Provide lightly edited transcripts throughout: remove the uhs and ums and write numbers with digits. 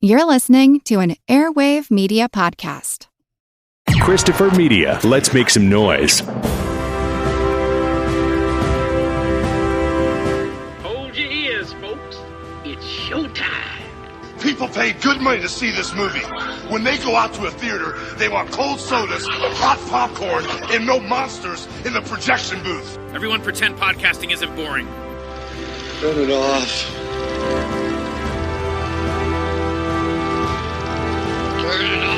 You're listening to an Airwave Media Podcast. Christopher Media, let's make some noise. Hold your ears, folks. It's showtime. People pay good money to see this movie. When they go out to a theater, they want cold sodas, hot popcorn, and no monsters in the projection booth. Everyone pretend podcasting isn't boring. Turn it off. Turn it off.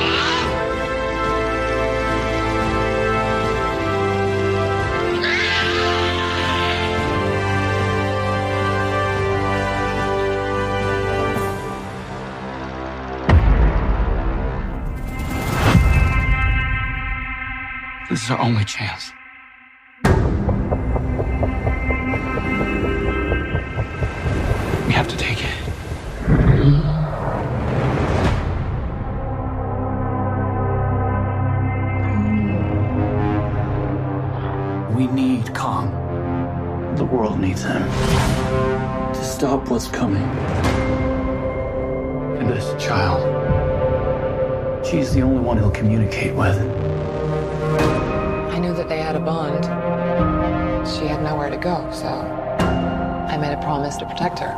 This is our only chance. We have to take it. We need Kong. The world needs him to stop what's coming. And this child, she's the only one he'll communicate with. I knew that they had a bond. She had nowhere to go, so I made a promise to protect her.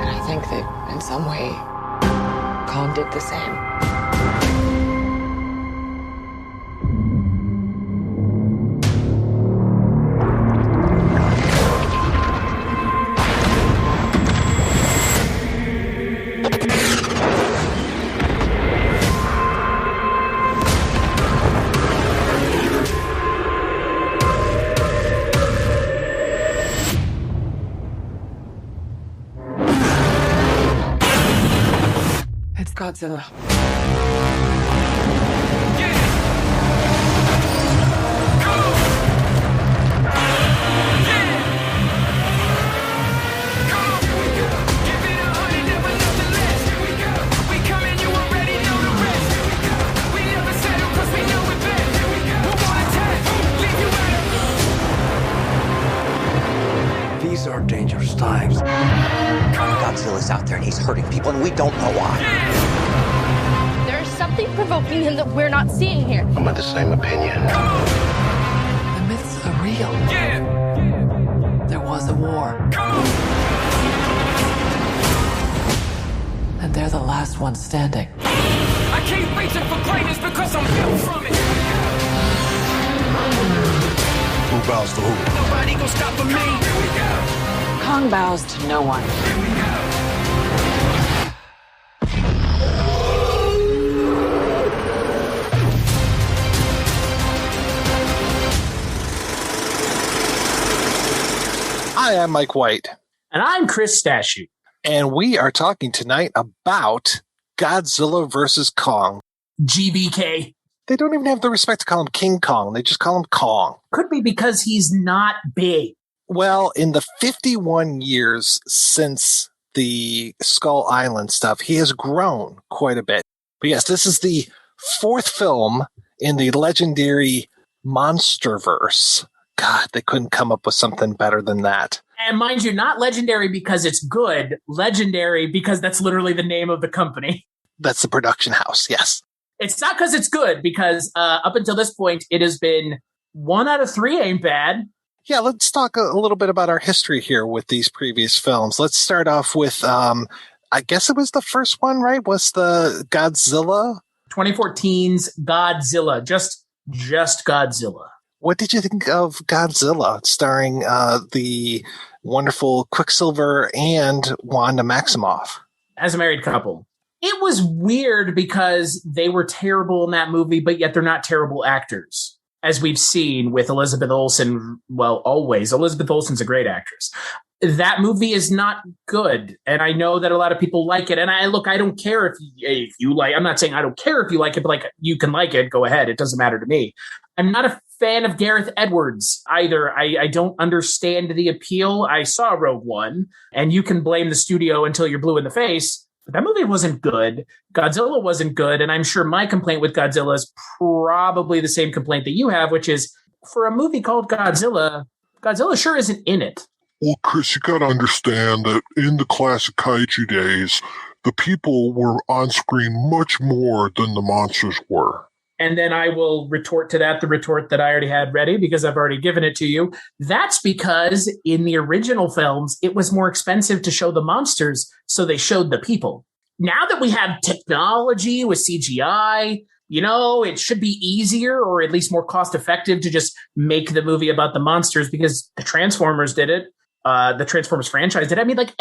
And I think that in some way, Kong did the same. Godzilla. These are dangerous times. Godzilla's out there and he's hurting people and we don't know why. There's something provoking him that we're not seeing here. I'm of the same opinion. The myths are real. There was a war. And they're the last ones standing. I keep reaching for greatness because I'm built from it. Who bows to who? Nobody gonna stop for me. Here we go. Kong bows to no one. Here we go. Hi, I'm Mike White. And I'm Chris Stachiw. And we are talking tonight about Godzilla vs. Kong. GVK. They don't even have the respect to call him King Kong. They just call him Kong. Could be because he's not big. Well, in the 51 years since the Skull Island stuff, he has grown quite a bit. But yes, this is the fourth film in the legendary Monsterverse. God, they couldn't come up with something better than that. And mind you, not legendary because it's good, legendary because that's literally the name of the company. That's the production house, yes. It's not because it's good, because up until this point, it has been 1 out of 3 ain't bad. Yeah, let's talk a little bit about our history here with these previous films. Let's start off with, I guess it was the first one, right? Was the Godzilla? 2014's Godzilla, just Godzilla. What did you think of Godzilla, starring the wonderful Quicksilver and Wanda Maximoff? As a married couple. It was weird because they were terrible in that movie, but yet they're not terrible actors, as we've seen with Elizabeth Olsen. Well, always. Elizabeth Olsen's a great actress. That movie is not good, and I know that a lot of people like it. And I don't care if you like. I'm not saying I don't care if you like it, but like you can like it. Go ahead. It doesn't matter to me. I'm not a fan of Gareth Edwards either. I don't understand the appeal. I saw Rogue One, and you can blame the studio until you're blue in the face. But that movie wasn't good. Godzilla wasn't good. And I'm sure my complaint with Godzilla is probably the same complaint that you have, which is for a movie called Godzilla, Godzilla sure isn't in it. Well, Chris, you gotta understand that in the classic kaiju days, the people were on screen much more than the monsters were. And then I will retort to that, the retort that I already had ready because I've already given it to you. That's because in the original films, it was more expensive to show the monsters, so they showed the people. Now that we have technology with CGI, it should be easier or at least more cost effective to just make the movie about the monsters because the Transformers did it. The Transformers franchise did. I mean, like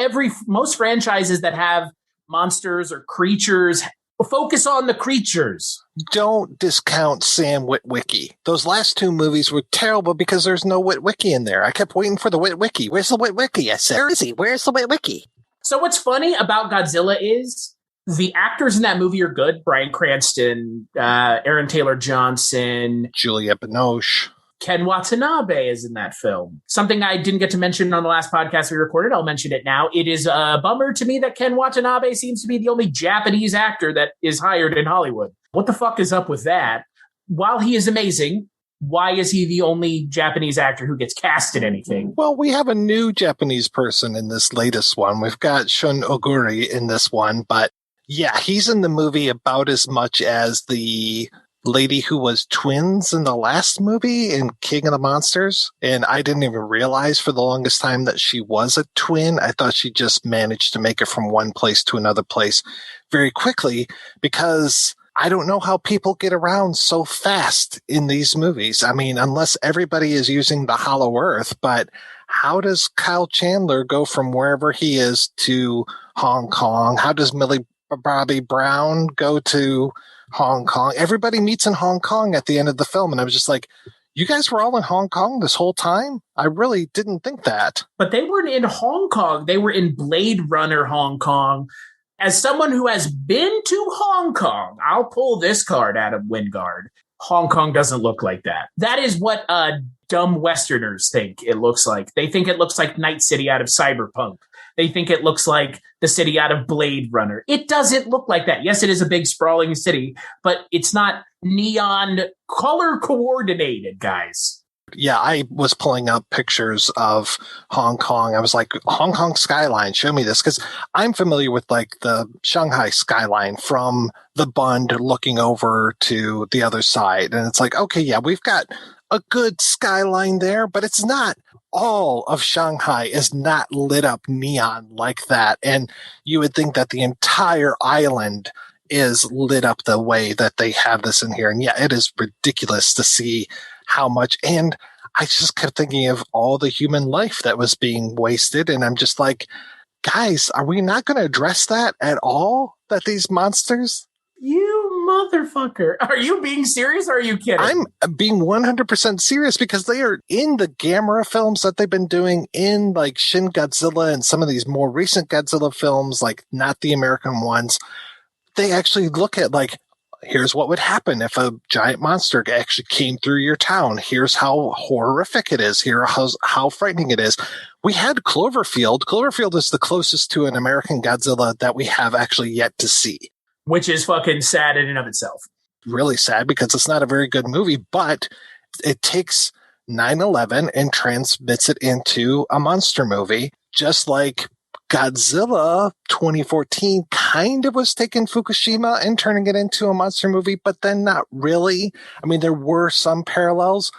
most franchises that have monsters or creatures focus on the creatures. Don't discount Sam Witwicky. Those last two movies were terrible because there's no Witwicky in there. I kept waiting for the Witwicky. Where's the Witwicky? I said, where is he? Where's the Witwicky? So what's funny about Godzilla is the actors in that movie are good. Bryan Cranston, Aaron Taylor Johnson, Juliette Binoche. Ken Watanabe is in that film. Something I didn't get to mention on the last podcast we recorded. I'll mention it now. It is a bummer to me that Ken Watanabe seems to be the only Japanese actor that is hired in Hollywood. What the fuck is up with that? While he is amazing, why is he the only Japanese actor who gets cast in anything? Well, we have a new Japanese person in this latest one. We've got Shun Oguri in this one, but yeah, he's in the movie about as much as the lady who was twins in the last movie in King of the Monsters. And I didn't even realize for the longest time that she was a twin. I thought she just managed to make it from one place to another place very quickly because I don't know how people get around so fast in these movies. I mean, unless everybody is using the Hollow Earth, but how does Kyle Chandler go from wherever he is to Hong Kong? How does Millie Bobby Brown go to Hong Kong? Everybody meets in Hong Kong at the end of the film. And I was just like, you guys were all in Hong Kong this whole time? I really didn't think that. But they weren't in Hong Kong. They were in Blade Runner Hong Kong. As someone who has been to Hong Kong, I'll pull this card out of Wingard. Hong Kong doesn't look like that. That is what dumb Westerners think it looks like. They think it looks like Night City out of Cyberpunk. They think it looks like the city out of Blade Runner. It doesn't look like that. Yes, it is a big sprawling city, but it's not neon color coordinated, guys. Yeah, I was pulling up pictures of Hong Kong. I was like, Hong Kong skyline, show me this. Because I'm familiar with like the Shanghai skyline from the Bund looking over to the other side. And it's like, okay, yeah, we've got a good skyline there, but it's not. All of Shanghai is not lit up neon like that. And you would think that the entire island is lit up the way that they have this in here. And yeah, it is ridiculous to see how much. And I just kept thinking of all the human life that was being wasted. And I'm just like, guys, are we not going to address that at all? That these monsters? You motherfucker. Are you being serious or are you kidding? I'm being 100% serious because they are in the Gamera films that they've been doing in like Shin Godzilla and some of these more recent Godzilla films, like not the American ones. They actually look at like, here's what would happen if a giant monster actually came through your town. Here's how horrific it is. Here's how frightening it is. We had Cloverfield. Cloverfield is the closest to an American Godzilla that we have actually yet to see. Which is fucking sad in and of itself. Really sad because it's not a very good movie, but it takes 9/11 and transmits it into a monster movie, just like Godzilla 2014 kind of was taking Fukushima and turning it into a monster movie, but then not really. I mean, there were some parallels,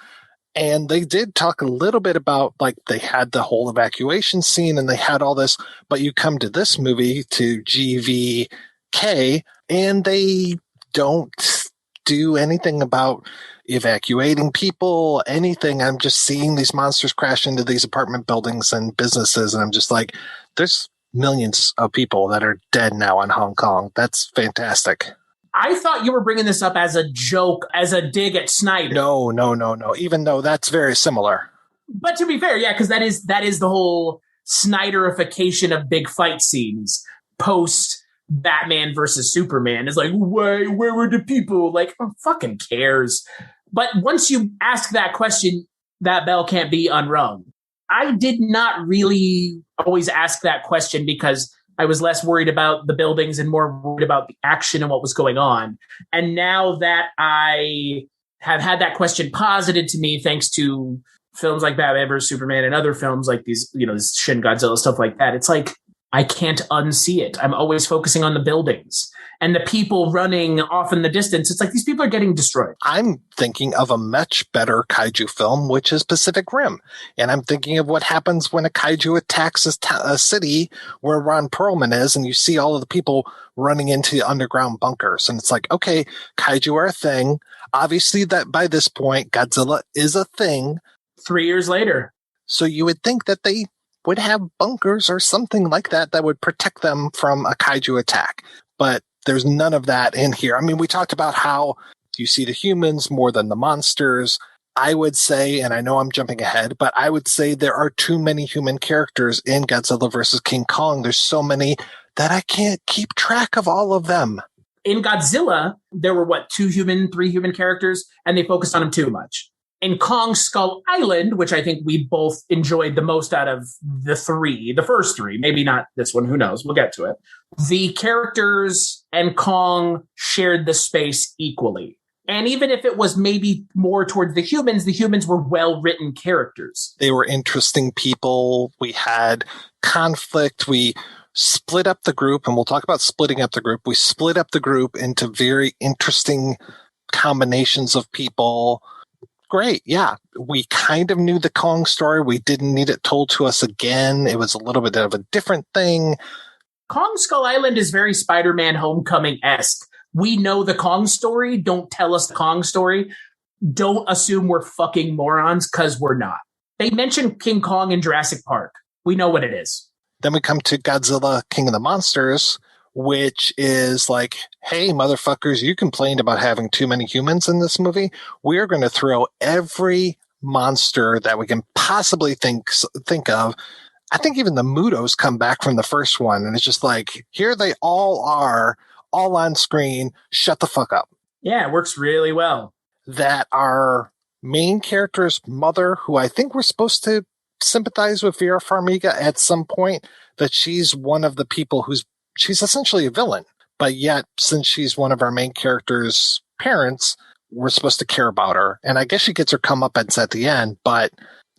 and they did talk a little bit about, like, they had the whole evacuation scene and they had all this, but you come to this movie, to GVK, and they don't do anything about evacuating people, anything. I'm just seeing these monsters crash into these apartment buildings and businesses, and I'm just like, there's millions of people that are dead now in Hong Kong. That's fantastic. I thought you were bringing this up as a joke, as a dig at Snyder. No. Even though that's very similar. But to be fair, yeah, because that is the whole Snyderification of big fight scenes post Batman versus Superman. Is like, where were the people? Like, who fucking cares? But once you ask that question, that bell can't be unrung. I did not really always ask that question because I was less worried about the buildings and more worried about the action and what was going on. And now that I have had that question posited to me, thanks to films like Batman vs. Superman and other films like these, this Shin Godzilla, stuff like that, it's like, I can't unsee it. I'm always focusing on the buildings and the people running off in the distance. It's like these people are getting destroyed. I'm thinking of a much better kaiju film, which is Pacific Rim. And I'm thinking of what happens when a kaiju attacks a city where Ron Perlman is, and you see all of the people running into underground bunkers. And it's like, okay, kaiju are a thing. Obviously, that by this point, Godzilla is a thing. 3 years later. So you would think that they would have bunkers or something like that would protect them from a kaiju attack. But there's none of that in here. I mean, we talked about how you see the humans more than the monsters. I would say, and I know I'm jumping ahead, but I would say there are too many human characters in Godzilla versus King Kong. There's so many that I can't keep track of all of them. In Godzilla, there were, 3 human characters, and they focused on them too much. In Kong Skull Island, which I think we both enjoyed the most out of the first 3, maybe not this one, who knows, we'll get to it. The characters and Kong shared the space equally. And even if it was maybe more towards the humans were well-written characters. They were interesting people. We had conflict. We split up the group, and we'll talk about splitting up the group. We split up the group into very interesting combinations of people. Great. Yeah. We kind of knew the Kong story. We didn't need it told to us again. It was a little bit of a different thing. Kong Skull Island is very Spider-Man Homecoming-esque. We know the Kong story. Don't tell us the Kong story. Don't assume we're fucking morons, because we're not. They mentioned King Kong in Jurassic Park. We know what it is. Then we come to Godzilla, King of the Monsters, which is like, hey, motherfuckers, you complained about having too many humans in this movie. We're going to throw every monster that we can possibly think of. I think even the Mutos come back from the first one, and it's just like, here they all are, all on screen. Shut the fuck up. Yeah, it works really well. That our main character's mother, who I think we're supposed to sympathize with Vera Farmiga at some point, that she's one of the people she's essentially a villain, but yet since she's one of our main character's parents, we're supposed to care about her. And I guess she gets her comeuppance at the end, but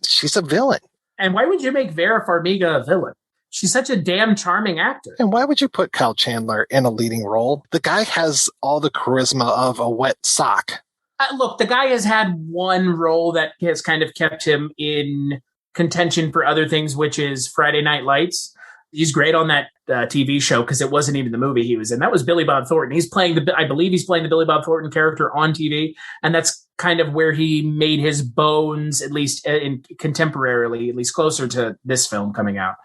she's a villain. And why would you make Vera Farmiga a villain? She's such a damn charming actor. And why would you put Kyle Chandler in a leading role? The guy has all the charisma of a wet sock. Look, the guy has had one role that has kind of kept him in contention for other things, which is Friday Night Lights. He's great on that TV show because it wasn't even the movie he was in. That was Billy Bob Thornton. I believe he's playing the Billy Bob Thornton character on TV. And that's kind of where he made his bones, at least contemporarily, at least closer to this film coming out.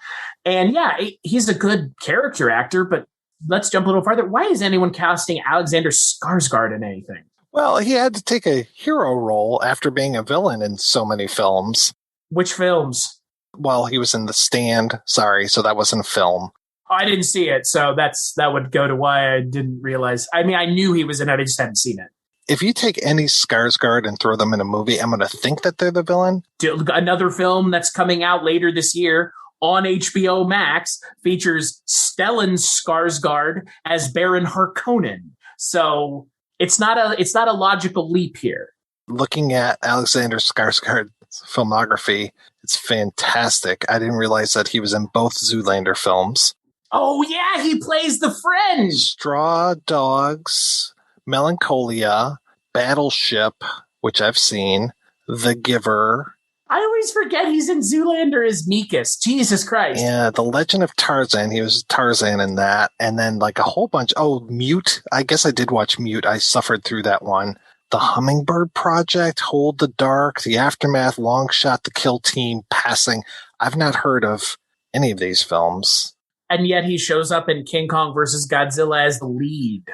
And yeah, he's a good character actor, but let's jump a little farther. Why is anyone casting Alexander Skarsgård in anything? Well, he had to take a hero role after being a villain in so many films. Which films? Well, he was in The Stand. Sorry, so that wasn't a film. I didn't see it, so that would go to why I didn't realize. I mean, I knew he was in it, I just hadn't seen it. If you take any Skarsgård and throw them in a movie, I'm going to think that they're the villain. Another film that's coming out later this year on HBO Max features Stellan Skarsgård as Baron Harkonnen. So it's not a logical leap here. Looking at Alexander Skarsgård's filmography, it's fantastic. I didn't realize that he was in both Zoolander films. Oh, yeah, he plays the friend. Straw Dogs, Melancholia, Battleship, which I've seen, The Giver. I always forget he's in Zoolander as Meekus. Jesus Christ. Yeah, The Legend of Tarzan. He was Tarzan in that. And then like a whole bunch. Oh, Mute. I guess I did watch Mute. I suffered through that one. The Hummingbird Project, Hold the Dark, The Aftermath, Long Shot, The Kill Team, Passing. I've not heard of any of these films. And yet he shows up in King Kong versus Godzilla as the lead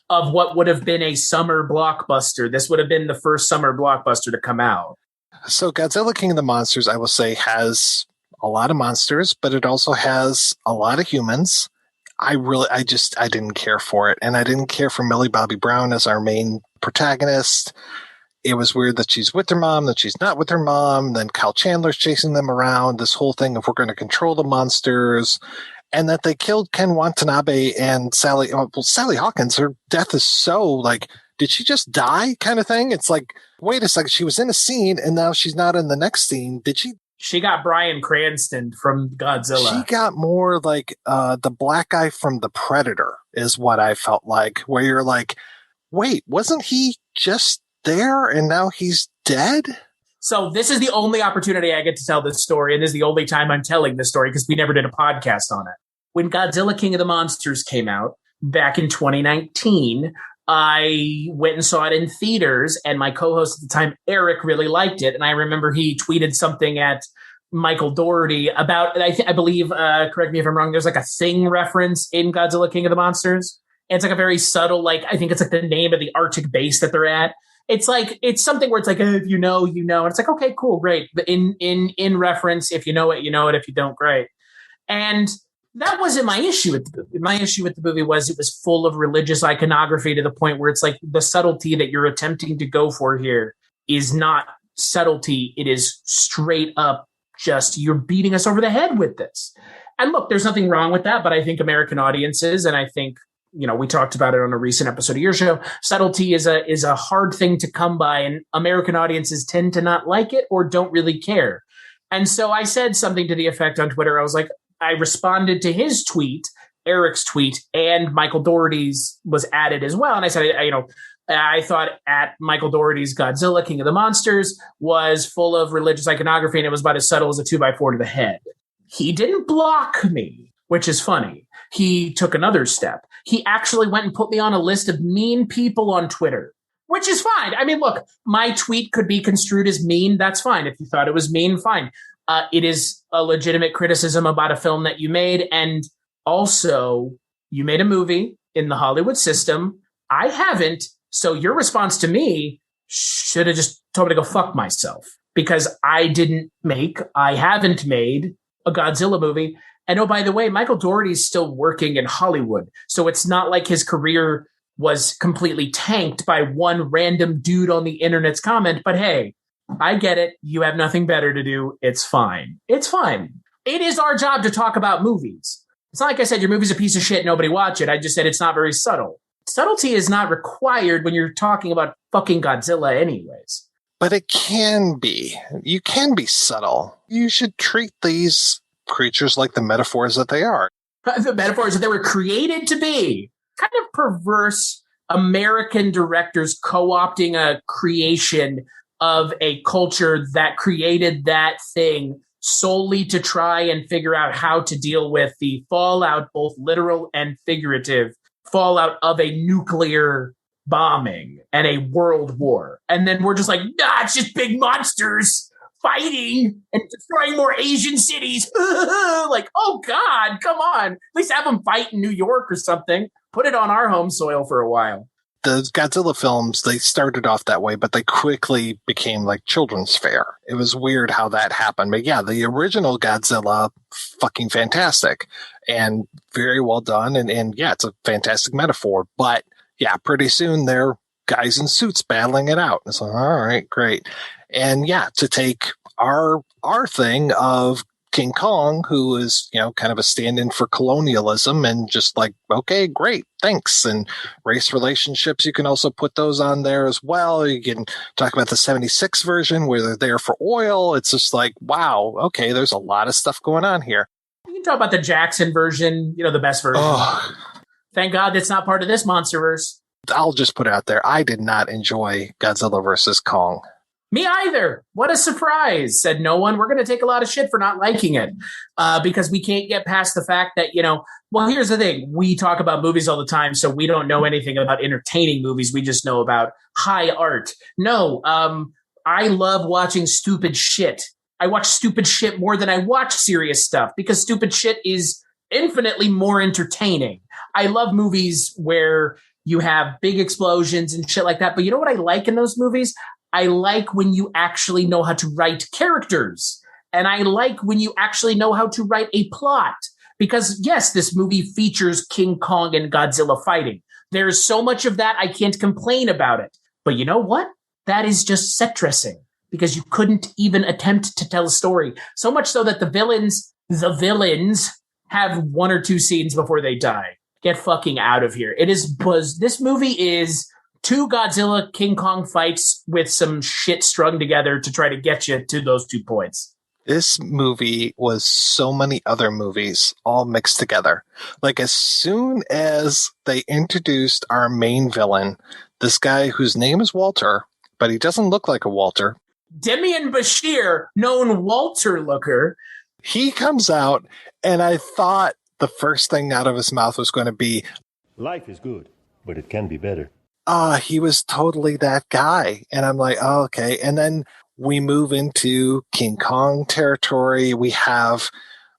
of what would have been a summer blockbuster. This would have been the first summer blockbuster to come out. So Godzilla King of the Monsters, I will say, has a lot of monsters, but it also has a lot of humans. I didn't care for it. And I didn't care for Millie Bobby Brown as our main protagonist. It was weird that she's with her mom, that she's not with her mom. Then Kyle Chandler's chasing them around. This whole thing of we're going to control the monsters. And that they killed Ken Watanabe and Sally Hawkins. Her death is so did she just die kind of thing? It's like, wait a second, she was in a scene and now she's not in the next scene. Did she? She got Bryan Cranston from Godzilla. She got more like the black guy from The Predator is what I felt like, where you're like, wait, wasn't he just there and now he's dead? So this is the only opportunity I get to tell this story, and this is the only time I'm telling this story because we never did a podcast on it. When Godzilla King of the Monsters came out back in 2019, I went and saw it in theaters, and my co-host at the time, Eric, really liked it. And I remember he tweeted something at Michael Dougherty about, I believe, correct me if I'm wrong, there's like a Thing reference in Godzilla King of the Monsters. And it's like a very subtle, like, I think it's like the name of the Arctic base that they're at. It's like, it's something where it's like, if you know, you know. And it's like, okay, cool, great. But in reference, if you know it, you know it. If you don't, great. And that wasn't my issue with the movie. My issue with the movie was it was full of religious iconography to the point where it's like the subtlety that you're attempting to go for here is not subtlety. It is straight up just you're beating us over the head with this. And look, there's nothing wrong with that, but I think American audiences, and I think, you know, we talked about it on a recent episode of your show, subtlety is a hard thing to come by, and American audiences tend to not like it or don't really care. And so I said something to the effect on Twitter. I was like, I responded to his tweet, Eric's tweet, and Michael Dougherty's was added as well. And I said, I thought at Michael Dougherty's Godzilla King of the Monsters was full of religious iconography, and it was about as subtle as a 2x4 to the head. He didn't block me, which is funny. He took another step. He actually went and put me on a list of mean people on Twitter, which is fine. I mean, look, my tweet could be construed as mean. That's fine. If you thought it was mean, fine. It is a legitimate criticism about a film that you made. And also, you made a movie in the Hollywood system. I haven't. So your response to me should have just told me to go fuck myself, because I haven't made a Godzilla movie. And oh, by the way, Michael Dougherty is still working in Hollywood. So it's not like his career was completely tanked by one random dude on the internet's comment. But hey, I get it. You have nothing better to do. It's fine. It's fine. It is our job to talk about movies. It's not like I said, your movie's a piece of shit, nobody watch it. I just said it's not very subtle. Subtlety is not required when you're talking about fucking Godzilla anyways. But it can be. You can be subtle. You should treat these creatures like the metaphors that they are. The metaphors that they were created to be. Kind of perverse American directors co-opting a creation of a culture that created that thing solely to try and figure out how to deal with the fallout, both literal and figurative, fallout of a nuclear bombing and a world war. And then we're just like, nah, it's just big monsters fighting and destroying more Asian cities. Like, oh God, come on. At least have them fight in New York or something. Put it on our home soil for a while. The Godzilla films, they started off that way, but they quickly became like children's fare. It was weird how that happened. But yeah, the original Godzilla, fucking fantastic and very well done. And yeah, it's a fantastic metaphor. But yeah, pretty soon they're guys in suits battling it out. It's like, all right, great. And yeah, to take our thing of King Kong, who is, you know, kind of a stand-in for colonialism, and just like, okay, great, thanks. And race relationships, you can also put those on there as well. You can talk about the 76 version where they're there for oil. It's just like, wow, okay, there's a lot of stuff going on here. You can talk about the Jackson version, you know, the best version. Oh. Thank God that's not part of this Monsterverse. I'll just put it out there. I did not enjoy Godzilla versus Kong. Me either. What a surprise, said no one. We're going to take a lot of shit for not liking it because we can't get past the fact that, you know, well, here's the thing. We talk about movies all the time, so we don't know anything about entertaining movies. We just know about high art. No, I love watching stupid shit. I watch stupid shit more than I watch serious stuff because stupid shit is infinitely more entertaining. I love movies where you have big explosions and shit like that. But you know what I like in those movies? I like when you actually know how to write characters. And I like when you actually know how to write a plot. Because, yes, this movie features King Kong and Godzilla fighting. There's so much of that, I can't complain about it. But you know what? That is just set dressing. Because you couldn't even attempt to tell a story. So much so that the villains have one or two scenes before they die. Get fucking out of here. It is buzz. This movie is 2 Godzilla King Kong fights with some shit strung together to try to get you to those 2 points. This movie was so many other movies all mixed together. Like, as soon as they introduced our main villain, this guy whose name is Walter, but he doesn't look like a Walter. Demian Bashir, known Walter Looker. He comes out, and I thought the first thing out of his mouth was going to be, life is good, but it can be better. He was totally that guy. And I'm like, oh, okay. And then we move into King Kong territory. We have,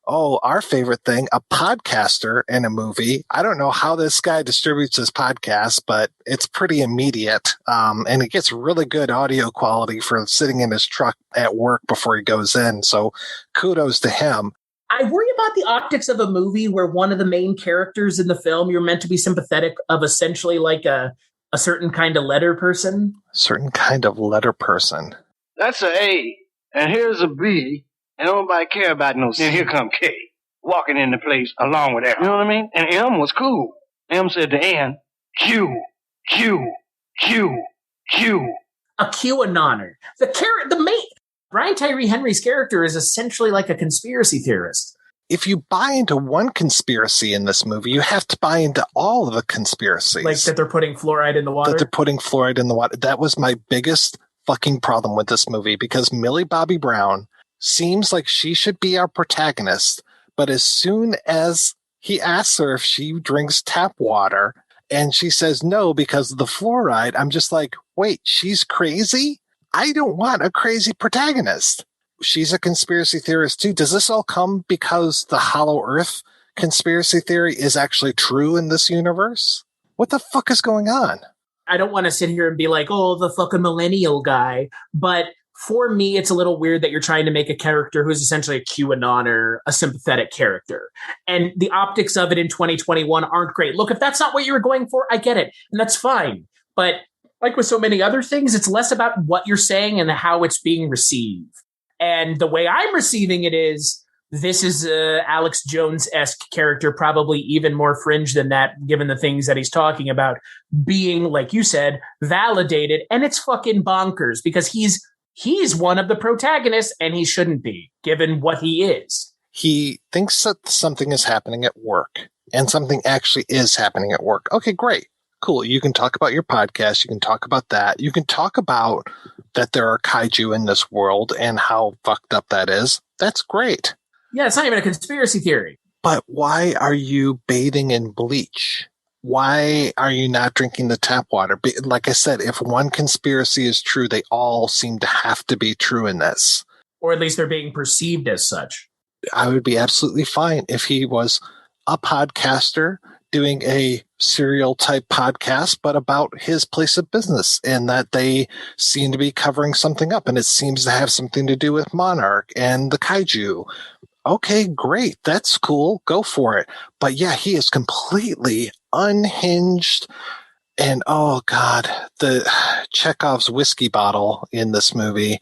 our favorite thing, a podcaster in a movie. I don't know how this guy distributes his podcast, but it's pretty immediate. And he gets really good audio quality for sitting in his truck at work before he goes in. So kudos to him. I worry about the optics of a movie where one of the main characters in the film you're meant to be sympathetic of, essentially like a certain kind of letter person. Certain kind of letter person. That's a A, and here's a B, and nobody care about no C. And here come K, walking into place along with M. You know what I mean? And M was cool. M said to N, Q, Q, Q, Q. A QAnoner. The main Brian Tyree Henry's character is essentially like a conspiracy theorist. If you buy into one conspiracy in this movie, you have to buy into all of the conspiracies. Like that they're putting fluoride in the water? That they're putting fluoride in the water. That was my biggest fucking problem with this movie, because Millie Bobby Brown seems like she should be our protagonist, but as soon as he asks her if she drinks tap water and she says no because of the fluoride, I'm just like, wait, she's crazy? I don't want a crazy protagonist. She's a conspiracy theorist too. Does this all come because the Hollow Earth conspiracy theory is actually true in this universe? What the fuck is going on? I don't want to sit here and be like, oh, the fucking millennial guy. But for me, it's a little weird that you're trying to make a character who's essentially a QAnoner, a sympathetic character. And the optics of it in 2021 aren't great. Look, if that's not what you were going for, I get it. And that's fine. But like with so many other things, it's less about what you're saying and how it's being received. And the way I'm receiving it is, this is a Alex Jones-esque character, probably even more fringe than that, given the things that he's talking about, being, like you said, validated. And it's fucking bonkers because he's one of the protagonists and he shouldn't be, given what he is. He thinks that something is happening at work and something actually is happening at work. Okay, great. Cool. You can talk about your podcast. You can talk about that. You can talk about that there are kaiju in this world and how fucked up that is. That's great. Yeah, it's not even a conspiracy theory. But why are you bathing in bleach? Why are you not drinking the tap water? Like I said, if one conspiracy is true, they all seem to have to be true in this. Or at least they're being perceived as such. I would be absolutely fine if he was a podcaster doing a serial type podcast, but about his place of business, and that they seem to be covering something up, and it seems to have something to do with Monarch and the kaiju. Okay, great. That's cool. Go for it. But yeah, he is completely unhinged. And oh God, the Chekhov's whiskey bottle in this movie.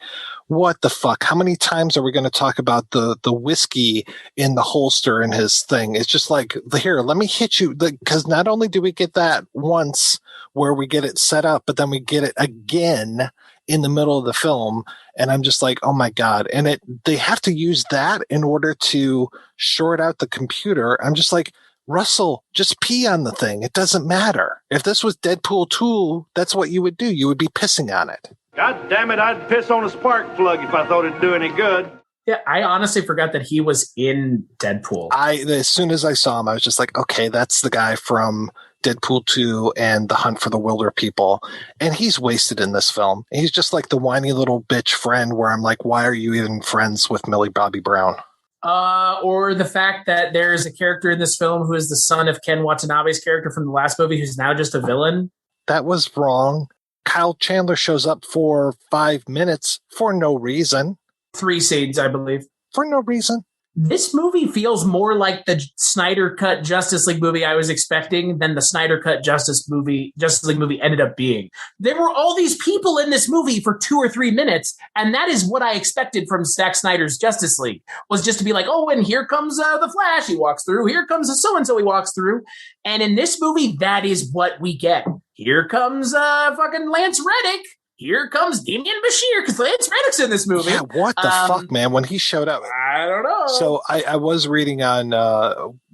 What the fuck? How many times are we going to talk about the whiskey in the holster in his thing? It's just like, here, let me hit you. Because not only do we get that once where we get it set up, but then we get it again in the middle of the film. And I'm just like, oh my God. And they have to use that in order to short out the computer. I'm just like, Russell, just pee on the thing. It doesn't matter. If this was Deadpool 2, that's what you would do. You would be pissing on it. God damn it, I'd piss on a spark plug if I thought it'd do any good. Yeah, I honestly forgot that he was in Deadpool. As soon as I saw him, I was just like, okay, that's the guy from Deadpool 2 and The Hunt for the Wilder People. And he's wasted in this film. He's just like the whiny little bitch friend where I'm like, why are you even friends with Millie Bobby Brown? Or the fact that there's a character in this film who is the son of Ken Watanabe's character from the last movie who's now just a villain. That was wrong. Kyle Chandler shows up for 5 minutes for no reason. 3 scenes, I believe. For no reason. This movie feels more like the Snyder Cut Justice League movie I was expecting than the Snyder Cut Justice League movie ended up being. There were all these people in this movie for 2 or 3 minutes, and that is what I expected from Zack Snyder's Justice League, was just to be like, oh, and here comes the Flash, he walks through. Here comes the so-and-so, he walks through. And in this movie, that is what we get. Here comes fucking Lance Reddick. Here comes Damian Bashir, because Lance Reddick's in this movie. Yeah, what the fuck, man? When he showed up. I don't know. So I was reading on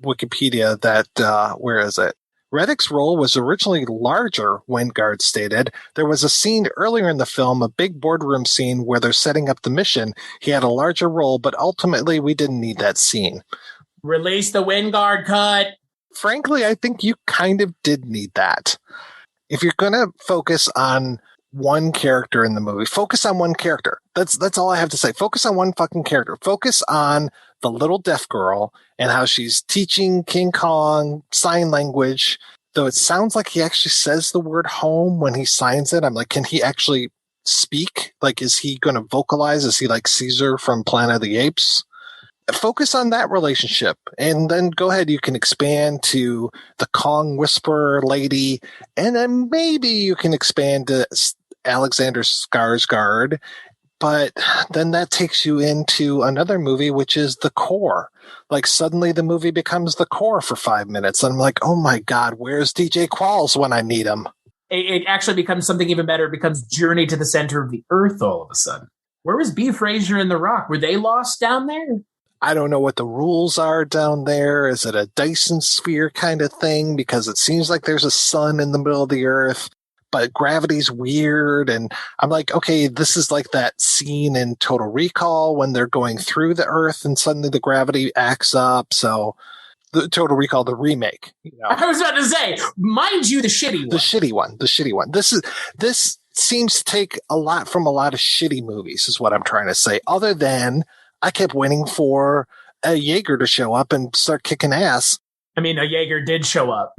Wikipedia that, where is it? Reddick's role was originally larger, Wingard stated. There was a scene earlier in the film, a big boardroom scene where they're setting up the mission. He had a larger role, but ultimately we didn't need that scene. Release the Wingard cut. Frankly, I think you kind of did need that. If you're going to focus on one character in the movie, focus on one character. That's all I have to say. Focus on one fucking character. Focus on the little deaf girl and how she's teaching King Kong sign language. Though it sounds like he actually says the word home when he signs it. I'm like, can he actually speak? Like, is he going to vocalize? Is he like Caesar from Planet of the Apes? Focus on that relationship, and then go ahead. You can expand to the Kong Whisperer lady, and then maybe you can expand to Alexander Skarsgård. But then that takes you into another movie, which is The Core. Like, suddenly the movie becomes The Core for 5 minutes. I'm like, oh my God, where's DJ Qualls when I need him? It actually becomes something even better. It becomes Journey to the Center of the Earth all of a sudden. Where was B. Fraser and The Rock? Were they lost down there? I don't know what the rules are down there. Is it a Dyson sphere kind of thing? Because it seems like there's a sun in the middle of the earth, but gravity's weird. And I'm like, okay, this is like that scene in Total Recall when they're going through the earth and suddenly the gravity acts up. So the Total Recall, the remake. You know. I was about to say, mind you, the shitty one. The shitty one. This seems to take a lot from a lot of shitty movies is what I'm trying to say. Other than I kept waiting for a Jaeger to show up and start kicking ass. I mean, a Jaeger did show up.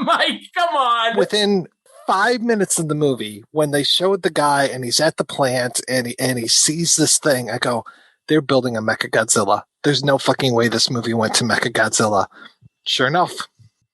Mike, come on. Within 5 minutes of the movie, when they showed the guy and he's at the plant and he sees this thing, I go, they're building a Mechagodzilla. There's no fucking way this movie went to Mechagodzilla. Sure enough.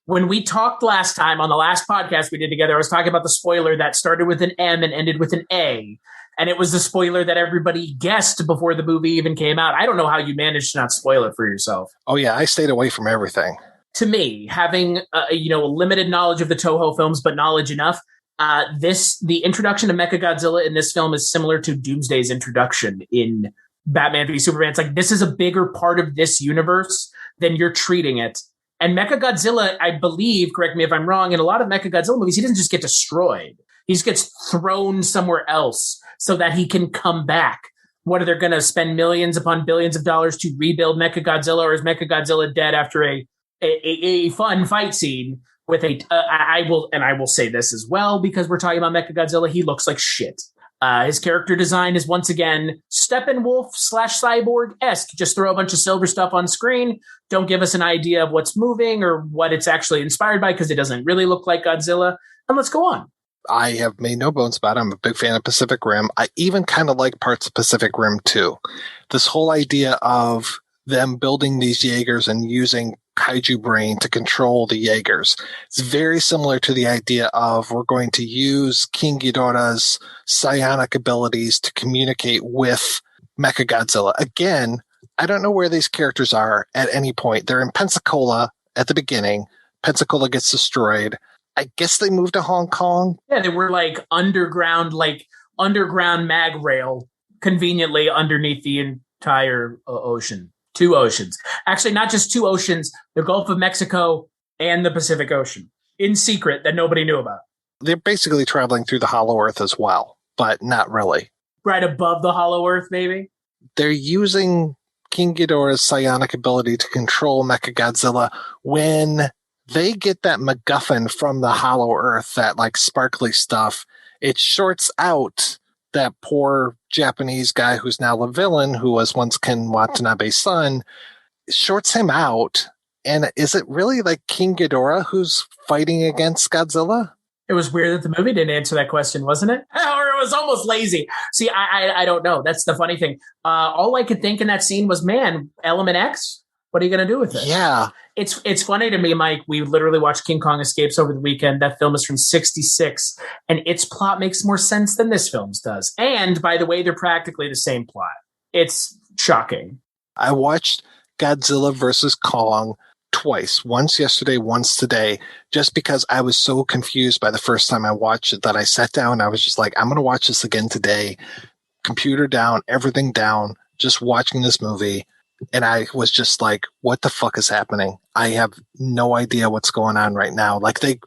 When we talked last time on the last podcast we did together, I was talking about the spoiler that started with an M and ended with an A. And it was the spoiler that everybody guessed before the movie even came out. I don't know how you managed to not spoil it for yourself. Oh, yeah. I stayed away from everything. To me, having a limited knowledge of the Toho films, but knowledge enough, the introduction to Mechagodzilla in this film is similar to Doomsday's introduction in Batman v Superman. It's like, this is a bigger part of this universe than you're treating it. And Mechagodzilla, I believe, correct me if I'm wrong, in a lot of Mechagodzilla movies, he doesn't just get destroyed. He just gets thrown somewhere else so that he can come back. What are they going to spend millions upon billions of dollars to rebuild Mechagodzilla, or is Mechagodzilla dead after a fun fight scene with I will say this as well, because we're talking about Mechagodzilla, he looks like shit. His character design is once again Steppenwolf / Cyborg-esque. Just throw a bunch of silver stuff on screen. Don't give us an idea of what's moving or what it's actually inspired by, because it doesn't really look like Godzilla. And let's go on. I have made no bones about it. I'm a big fan of Pacific Rim. I even kind of like parts of Pacific Rim 2. This whole idea of them building these Jaegers and using kaiju brain to control the Jaegers. It's very similar to the idea of we're going to use King Ghidorah's psionic abilities to communicate with Mechagodzilla. Again, I don't know where these characters are at any point. They're in Pensacola at the beginning. Pensacola gets destroyed. I guess they moved to Hong Kong. Yeah, they were like underground mag rail conveniently underneath the entire ocean. 2 oceans. Actually, not just 2 oceans, the Gulf of Mexico and the Pacific Ocean. In secret that nobody knew about. They're basically traveling through the Hollow Earth as well, but not really. Right above the Hollow Earth, maybe? They're using King Ghidorah's psionic ability to control Mechagodzilla when they get that MacGuffin from the Hollow Earth, that like sparkly stuff. It shorts out that poor Japanese guy who's now the villain, who was once Ken Watanabe's son, shorts him out. And is it really like King Ghidorah who's fighting against Godzilla? It was weird that the movie didn't answer that question, wasn't it? Or it was almost lazy. See, I don't know. That's the funny thing. All I could think in that scene was, man, Element X, what are you going to do with it? Yeah. It's funny to me, Mike. We literally watched King Kong Escapes over the weekend. That film is from 1966, and its plot makes more sense than this film's does. And, by the way, they're practically the same plot. It's shocking. I watched Godzilla versus Kong twice, once yesterday, once today, just because I was so confused by the first time I watched it that I sat down. I was just like, I'm going to watch this again today. Computer down, everything down, just watching this movie. And I was just like, what the fuck is happening? I have no idea what's going on right now. Like they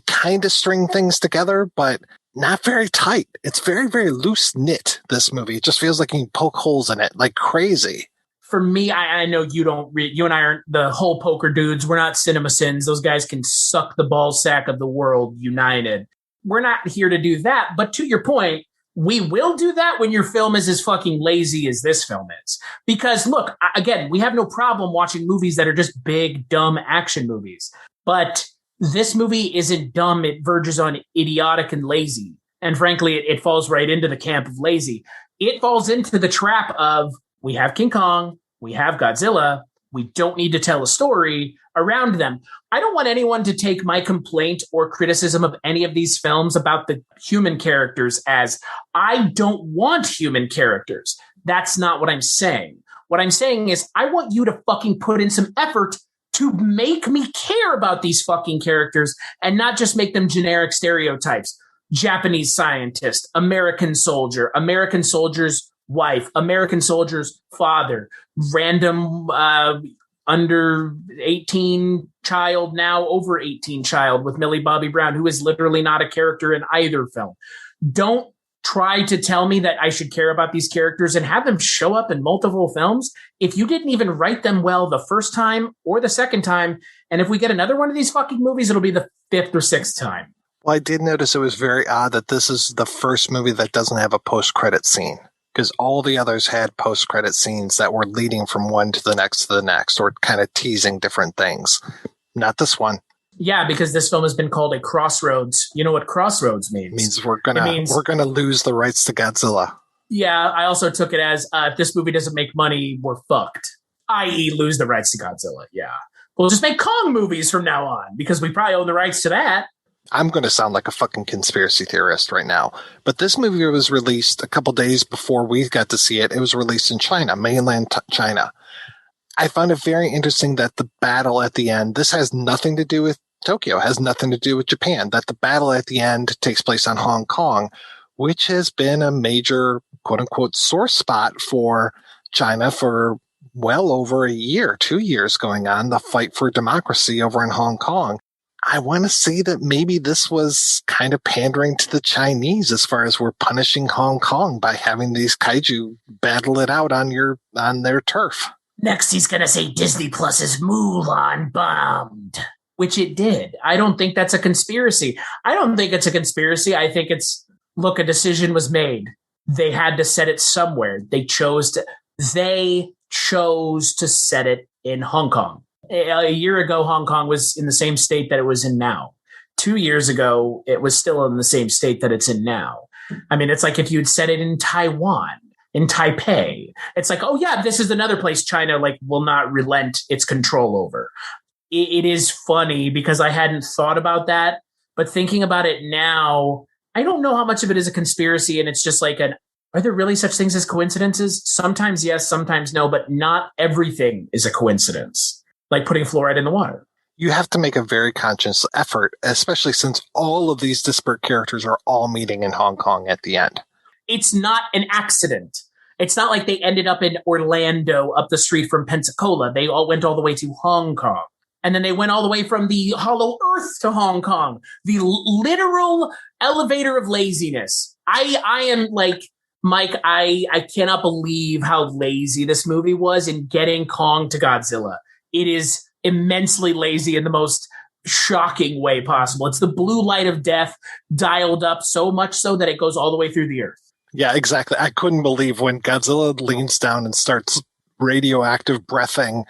kind of string things together, but not very tight. It's very, very loose knit, this movie. It just feels like you can poke holes in it like crazy. For me, I know you don't. You and I aren't the whole poker dudes. We're not cinema sins. Those guys can suck the ball sack of the world united. We're not here to do that. But to your point, we will do that when your film is as fucking lazy as this film is. Because look, again, we have no problem watching movies that are just big, dumb action movies. But this movie isn't dumb. It verges on idiotic and lazy. And frankly, it falls right into the camp of lazy. It falls into the trap of, we have King Kong, we have Godzilla, we don't need to tell a story around them. I don't want anyone to take my complaint or criticism of any of these films about the human characters as, I don't want human characters. That's not what I'm saying. What I'm saying is, I want you to fucking put in some effort to make me care about these fucking characters and not just make them generic stereotypes. Japanese scientist, American soldier, American soldier's wife, American soldier's father, random under 18 child, now over 18 child with Millie Bobby Brown, who is literally not a character in either film. Don't try to tell me that I should care about these characters and have them show up in multiple films if you didn't even write them well the first time or the second time. And if we get another one of these fucking movies, it'll be the fifth or sixth time. Well, I did notice it was very odd that this is the first movie that doesn't have a post-credit scene, because all the others had post-credit scenes that were leading from one to the next, or kind of teasing different things. Not this one. Yeah, because this film has been called a crossroads. You know what crossroads means? It means we're gonna lose the rights to Godzilla. Yeah, I also took it as if this movie doesn't make money, we're fucked. I.e., lose the rights to Godzilla. Yeah, we'll just make Kong movies from now on because we probably own the rights to that. I'm going to sound like a fucking conspiracy theorist right now, but this movie was released a couple days before we got to see it. It was released in China, mainland China. I found it very interesting that the battle at the end, this has nothing to do with Tokyo, has nothing to do with Japan, that the battle at the end takes place on Hong Kong, which has been a major, quote unquote, sore spot for China for well over a year, 2 years going on, the fight for democracy over in Hong Kong. I want to say that maybe this was kind of pandering to the Chinese as far as we're punishing Hong Kong by having these kaiju battle it out on their turf. Next, he's going to say Disney Plus's Mulan bombed, which it did. I don't think that's a conspiracy. I don't think it's a conspiracy. I think it's, look, a decision was made. They had to set it somewhere. They chose to set it in Hong Kong. A year ago, Hong Kong was in the same state that it was in now. 2 years ago, it was still in the same state that it's in now. I mean, it's like if you'd set it in Taiwan, in Taipei. It's like, oh yeah, this is another place China will not relent its control over. It is funny because I hadn't thought about that, but thinking about it now, I don't know how much of it is a conspiracy, and it's just like are there really such things as coincidences? Sometimes yes, sometimes no, but not everything is a coincidence. Like putting fluoride in the water. You have to make a very conscious effort, especially since all of these disparate characters are all meeting in Hong Kong at the end. It's not an accident. It's not like they ended up in Orlando up the street from Pensacola. They all went all the way to Hong Kong. And then they went all the way from the hollow earth to Hong Kong. The literal elevator of laziness. I am like, Mike, I cannot believe how lazy this movie was in getting Kong to Godzilla. It is immensely lazy in the most shocking way possible. It's the blue light of death dialed up so much so that it goes all the way through the earth. Yeah, exactly. I couldn't believe when Godzilla leans down and starts radioactive breathing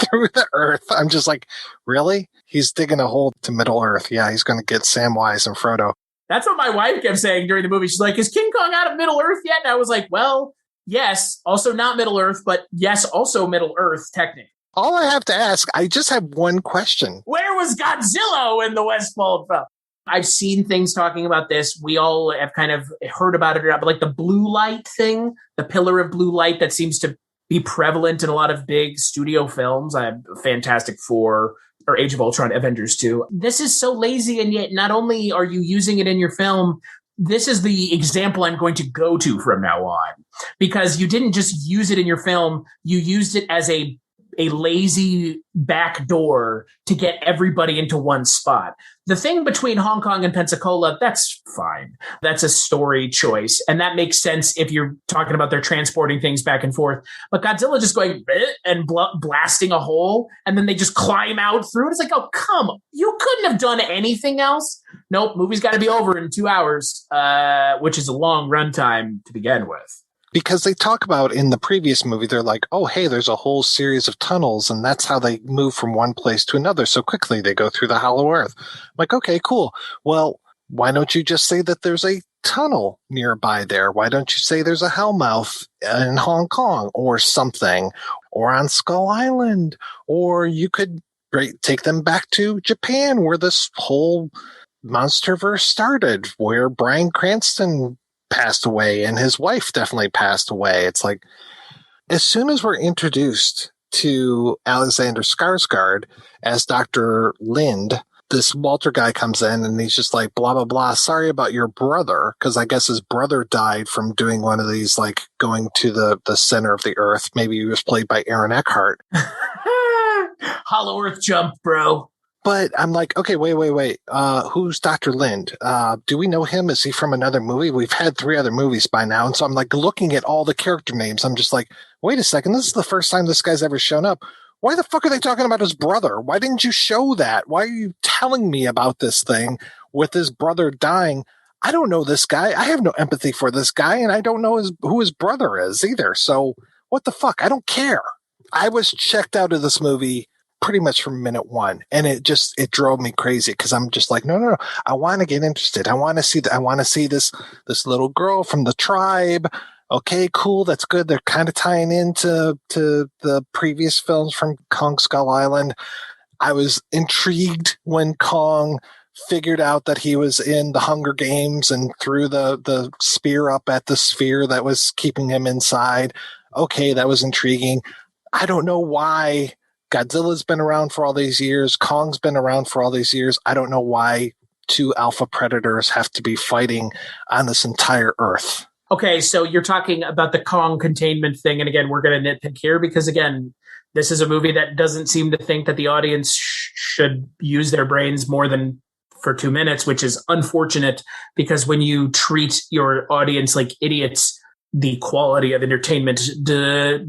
through the earth. I'm just like, really? He's digging a hole to Middle Earth. Yeah, he's going to get Samwise and Frodo. That's what my wife kept saying during the movie. She's like, is King Kong out of Middle Earth yet? And I was like, well, yes, also not Middle Earth, but yes, also Middle Earth, technically. All I have to ask, I just have one question. Where was Godzilla when the Westfold fell? I've seen things talking about this. We all have kind of heard about it, but like the blue light thing, the pillar of blue light that seems to be prevalent in a lot of big studio films. I have Fantastic Four or Age of Ultron, Avengers 2. This is so lazy, and yet not only are you using it in your film, this is the example I'm going to go to from now on. Because you didn't just use it in your film, you used it as a lazy back door to get everybody into one spot. The thing between Hong Kong and Pensacola, that's fine. That's a story choice. And that makes sense if you're talking about they're transporting things back and forth. But Godzilla just going and blasting a hole, and then they just climb out through it. It's like, oh, come on. You couldn't have done anything else. Nope, movie's got to be over in 2 hours, which is a long runtime to begin with. Because they talk about in the previous movie, they're like, oh, hey, there's a whole series of tunnels, and that's how they move from one place to another so quickly. They go through the hollow earth. I'm like, okay, cool. Well, why don't you just say that there's a tunnel nearby there? Why don't you say there's a hellmouth in Hong Kong or something, or on Skull Island? Or you could take them back to Japan, where this whole Monsterverse started, where Bryan Cranston passed away and his wife definitely passed away. It's like, as soon as we're introduced to Alexander Skarsgård as Dr. Lind, this Walter guy comes in and he's just like, blah, blah, blah. Sorry about your brother. Cause I guess his brother died from doing one of these, like going to the center of the earth. Maybe he was played by Aaron Eckhart. Hollow Earth jump, bro. But I'm like, okay, wait. Who's Dr. Lind? Do we know him? Is he from another movie? We've had 3 other movies by now. And so I'm like looking at all the character names. I'm just like, wait a second. This is the first time this guy's ever shown up. Why the fuck are they talking about his brother? Why didn't you show that? Why are you telling me about this thing with his brother dying? I don't know this guy. I have no empathy for this guy. And I don't know who his brother is either. So what the fuck? I don't care. I was checked out of this movie pretty much from minute 1. And it drove me crazy because I'm just like, no. I want to get interested. I want to see this little girl from the tribe. Okay, cool. That's good. They're kind of tying into the previous films from Kong Skull Island. I was intrigued when Kong figured out that he was in the Hunger Games and threw the spear up at the sphere that was keeping him inside. Okay, that was intriguing. I don't know why Godzilla's been around for all these years. Kong's been around for all these years. I don't know why 2 alpha predators have to be fighting on this entire Earth. Okay, so you're talking about the Kong containment thing. And again, we're going to nitpick here because, again, this is a movie that doesn't seem to think that the audience should use their brains more than for 2 minutes, which is unfortunate because when you treat your audience like idiots, the quality of entertainment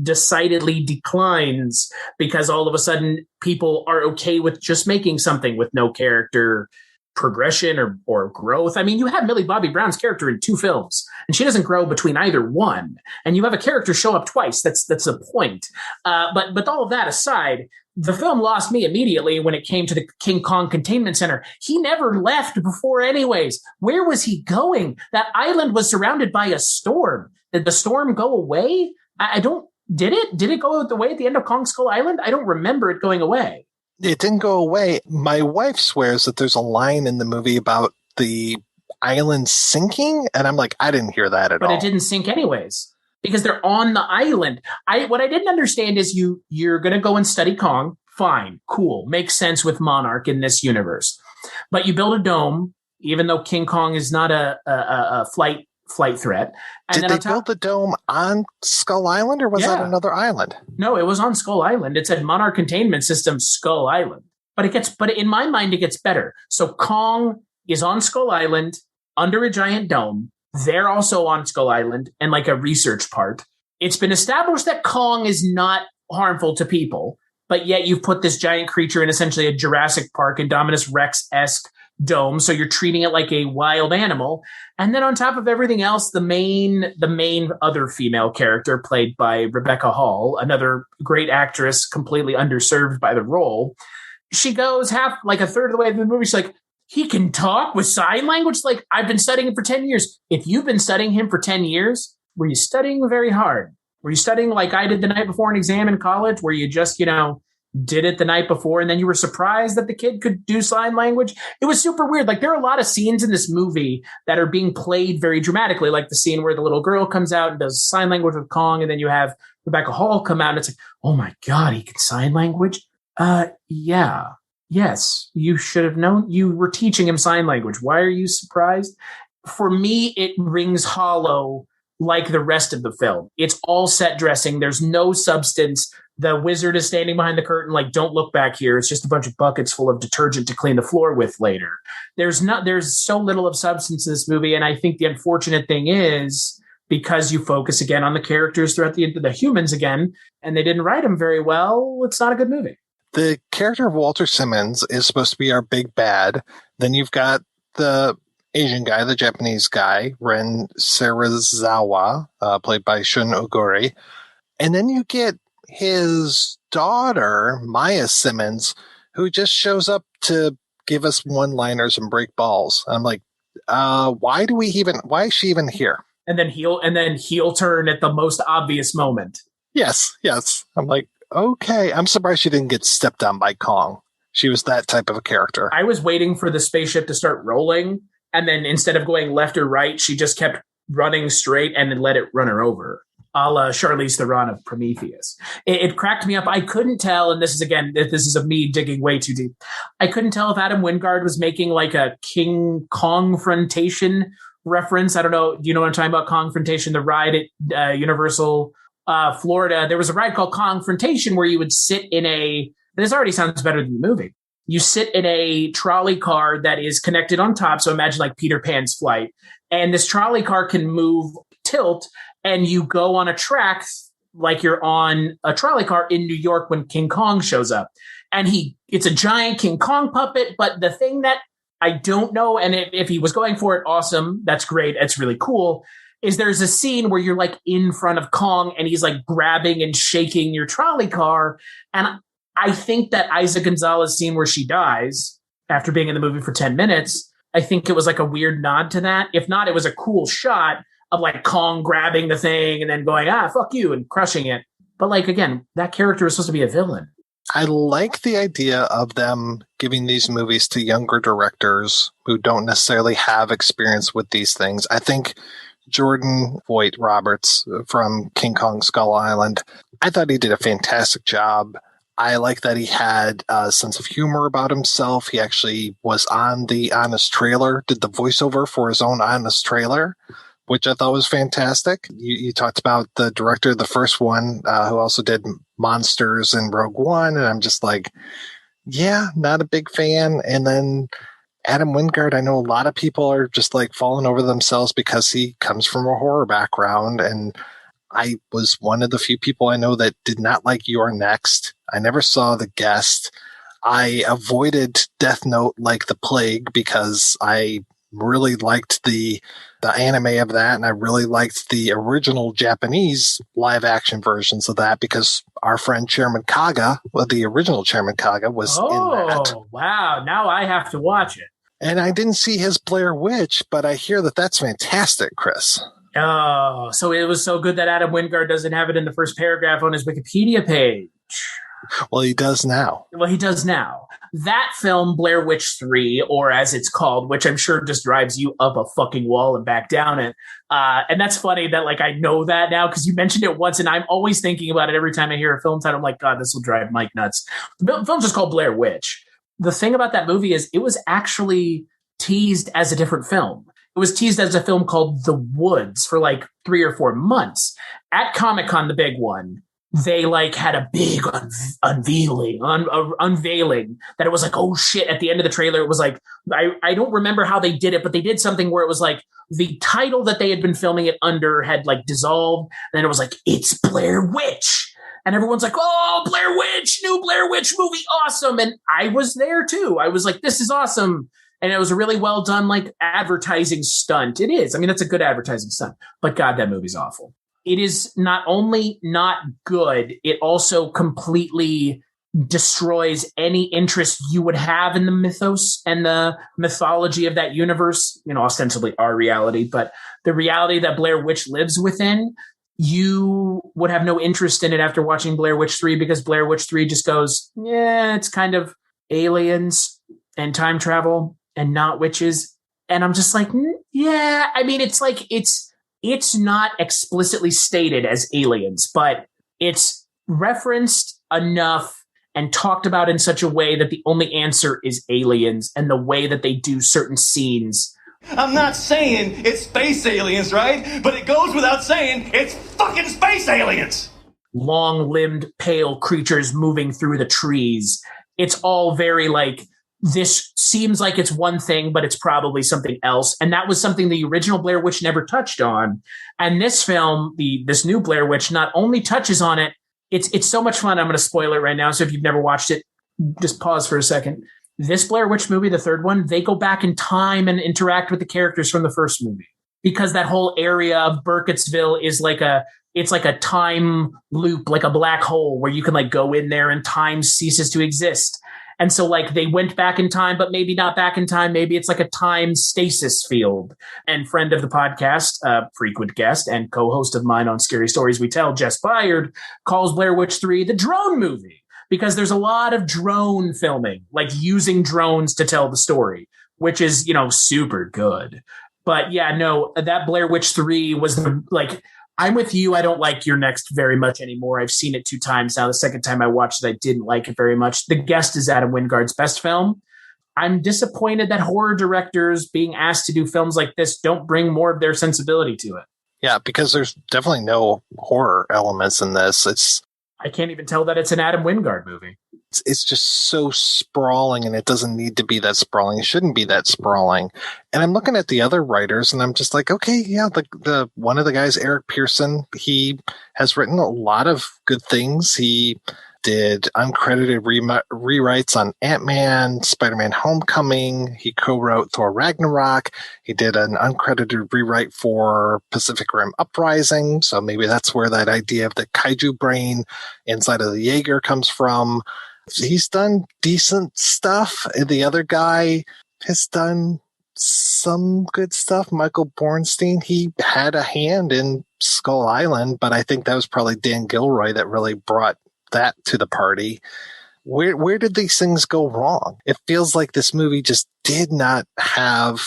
decidedly declines because all of a sudden people are okay with just making something with no character progression or growth. I mean, you have Millie Bobby Brown's character in 2 films and she doesn't grow between either one. And you have a character show up twice. That's the point. But all of that aside, the film lost me immediately when it came to the King Kong Containment Center. He never left before anyways. Where was he going? That island was surrounded by a storm. Did the storm go away? Did it go away at the end of Kong Skull Island? I don't remember it going away. It didn't go away. My wife swears that there's a line in the movie about the island sinking. And I'm like, I didn't hear that at all. But it didn't sink anyways. Because they're on the island. What I didn't understand is you're going to go and study Kong. Fine, cool, makes sense with Monarch in this universe. But you build a dome, even though King Kong is not a flight threat. And did they build the dome on Skull Island, or was that another island? No, it was on Skull Island. It said Monarch Containment System Skull Island. But in my mind, it gets better. So Kong is on Skull Island under a giant dome. They're also on Skull Island and like a research part. It's been established that Kong is not harmful to people, but yet you've put this giant creature in essentially a Jurassic Park Indominus Rex-esque dome. So you're treating it like a wild animal. And then on top of everything else, the main other female character played by Rebecca Hall, another great actress, completely underserved by the role. She goes like a third of the way through the movie. She's like, he can talk with sign language? Like, I've been studying him for 10 years. If you've been studying him for 10 years, were you studying very hard? Were you studying like I did the night before an exam in college, where you just, did it the night before and then you were surprised that the kid could do sign language? It was super weird. Like, there are a lot of scenes in this movie that are being played very dramatically, like the scene where the little girl comes out and does sign language with Kong, and then you have Rebecca Hall come out and it's like, oh my God, he can sign language? Yeah. Yes, you should have known. You were teaching him sign language. Why are you surprised? For me, it rings hollow like the rest of the film. It's all set dressing. There's no substance. The wizard is standing behind the curtain like, don't look back here. It's just a bunch of buckets full of detergent to clean the floor with later. There's so little of substance in this movie. And I think the unfortunate thing is, because you focus again on the characters throughout the humans again, and they didn't write them very well, it's not a good movie. The character of Walter Simmons is supposed to be our big bad. Then you've got the Asian guy, the Japanese guy, Ren Serizawa, played by Shun Oguri. And then you get his daughter, Maya Simmons, who just shows up to give us one-liners and break balls. I'm like, why is she even here? And then heel turn at the most obvious moment. Yes. I'm like, okay. I'm surprised she didn't get stepped on by Kong. She was that type of a character. I was waiting for the spaceship to start rolling, and then instead of going left or right, she just kept running straight and then let it run her over, a la Charlize Theron of Prometheus. It cracked me up. I couldn't tell, and this is of me digging way too deep. I couldn't tell if Adam Wingard was making like a King Kong-frontation reference. I don't know. Do you know what I'm talking about? Kong-frontation, the ride at Universal Florida. There was a ride called Kong-frontation where you would sit in this already sounds better than the movie. You sit in a trolley car that is connected on top. So imagine like Peter Pan's flight. And this trolley car can tilt, and you go on a track like you're on a trolley car in New York when King Kong shows up. And it's a giant King Kong puppet. But the thing that I don't know, and if he was going for it, awesome. That's great. It's really cool. Is there's a scene where you're like in front of Kong and he's like grabbing and shaking your trolley car. And I think that Isa Gonzalez scene where she dies after being in the movie for 10 minutes, I think it was like a weird nod to that. If not, it was a cool shot of like Kong grabbing the thing and then going, fuck you, and crushing it. But like, again, that character is supposed to be a villain. I like the idea of them giving these movies to younger directors who don't necessarily have experience with these things. I think Jordan Voight Roberts from King Kong Skull Island, I thought he did a fantastic job. I like that he had a sense of humor about himself. He actually was on the Honest Trailer, did the voiceover for his own Honest Trailer, which I thought was fantastic. You talked about the director of the first one, who also did Monsters and Rogue One, and I'm just like, yeah, not a big fan. And then Adam Wingard, I know a lot of people are just like falling over themselves because he comes from a horror background, and I was one of the few people I know that did not like You're Next. I never saw The Guest. I avoided Death Note like the plague because I really liked the anime of that, and I really liked the original Japanese live action versions of that because our friend Chairman Kaga, the original Chairman Kaga, was in that. Oh, wow. Now I have to watch it. And I didn't see his Blair Witch, but I hear that that's fantastic, Chris. Oh, so it was so good that Adam Wingard doesn't have it in the first paragraph on his Wikipedia page. Well, he does now. That film, Blair Witch 3, or as it's called, which I'm sure just drives you up a fucking wall and back down it. And that's funny that like I know that now because you mentioned it once, and I'm always thinking about it every time I hear a film title. I'm like, God, this will drive Mike nuts. The film's just called Blair Witch. The thing about that movie is it was actually teased as a different film. It was teased as a film called The Woods for like 3 or 4 months. At Comic-Con, the big one, they like had a big unveiling that it was like, oh shit, at the end of the trailer, it was like, I don't remember how they did it, but they did something where it was like the title that they had been filming it under had like dissolved. And then it was like, it's Blair Witch. And everyone's like, oh, Blair Witch, new Blair Witch movie, awesome. And I was there too. I was like, this is awesome. And it was a really well done, like, advertising stunt. It is. I mean, it's a good advertising stunt. But God, that movie's awful. It is not only not good, it also completely destroys any interest you would have in the mythos and the mythology of that universe, ostensibly our reality, but the reality that Blair Witch lives within. You would have no interest in it after watching Blair Witch 3 because Blair Witch 3 just goes, yeah, it's kind of aliens and time travel and not witches. And I'm just like, yeah, I mean, it's like, it's not explicitly stated as aliens, but it's referenced enough and talked about in such a way that the only answer is aliens and the way that they do certain scenes. I'm not saying it's space aliens, right? But it goes without saying it's fucking space aliens. Long-limbed, pale creatures moving through the trees. It's all very like, this seems like it's one thing, but it's probably something else. And that was something the original Blair Witch never touched on. And this film, this new Blair Witch, not only touches on it, it's so much fun. I'm going to spoil it right now. So if you've never watched it, just pause for a second. This Blair Witch movie, the third one, they go back in time and interact with the characters from the first movie. Because that whole area of Burkittsville is like it's like a time loop, like a black hole where you can like go in there and time ceases to exist. And so like they went back in time, but maybe not back in time. Maybe it's like a time stasis field. And friend of the podcast, frequent guest and co-host of mine on Scary Stories We Tell, Jess Byard, calls Blair Witch 3 the drone movie because there's a lot of drone filming, like using drones to tell the story, which is, super good. But yeah, no, that Blair Witch 3 was like, I'm with you. I don't like Your Next very much anymore. I've seen it 2 times now. The second time I watched it, I didn't like it very much. The Guest is Adam Wingard's best film. I'm disappointed that horror directors being asked to do films like this don't bring more of their sensibility to it. Yeah, because there's definitely no horror elements in this. I can't even tell that it's an Adam Wingard movie. It's just so sprawling, and it doesn't need to be that sprawling. It shouldn't be that sprawling. And I'm looking at the other writers, and I'm just like, okay, yeah, the one of the guys, Eric Pearson, he has written a lot of good things. He did uncredited rewrites on Ant-Man, Spider-Man Homecoming. He co-wrote Thor Ragnarok. He did an uncredited rewrite for Pacific Rim Uprising. So maybe that's where that idea of the kaiju brain inside of the Jaeger comes from. He's done decent stuff. The other guy has done some good stuff. Michael Bornstein, he had a hand in Skull Island, but I think that was probably Dan Gilroy that really brought that to the party. Where did these things go wrong? It feels like this movie just did not have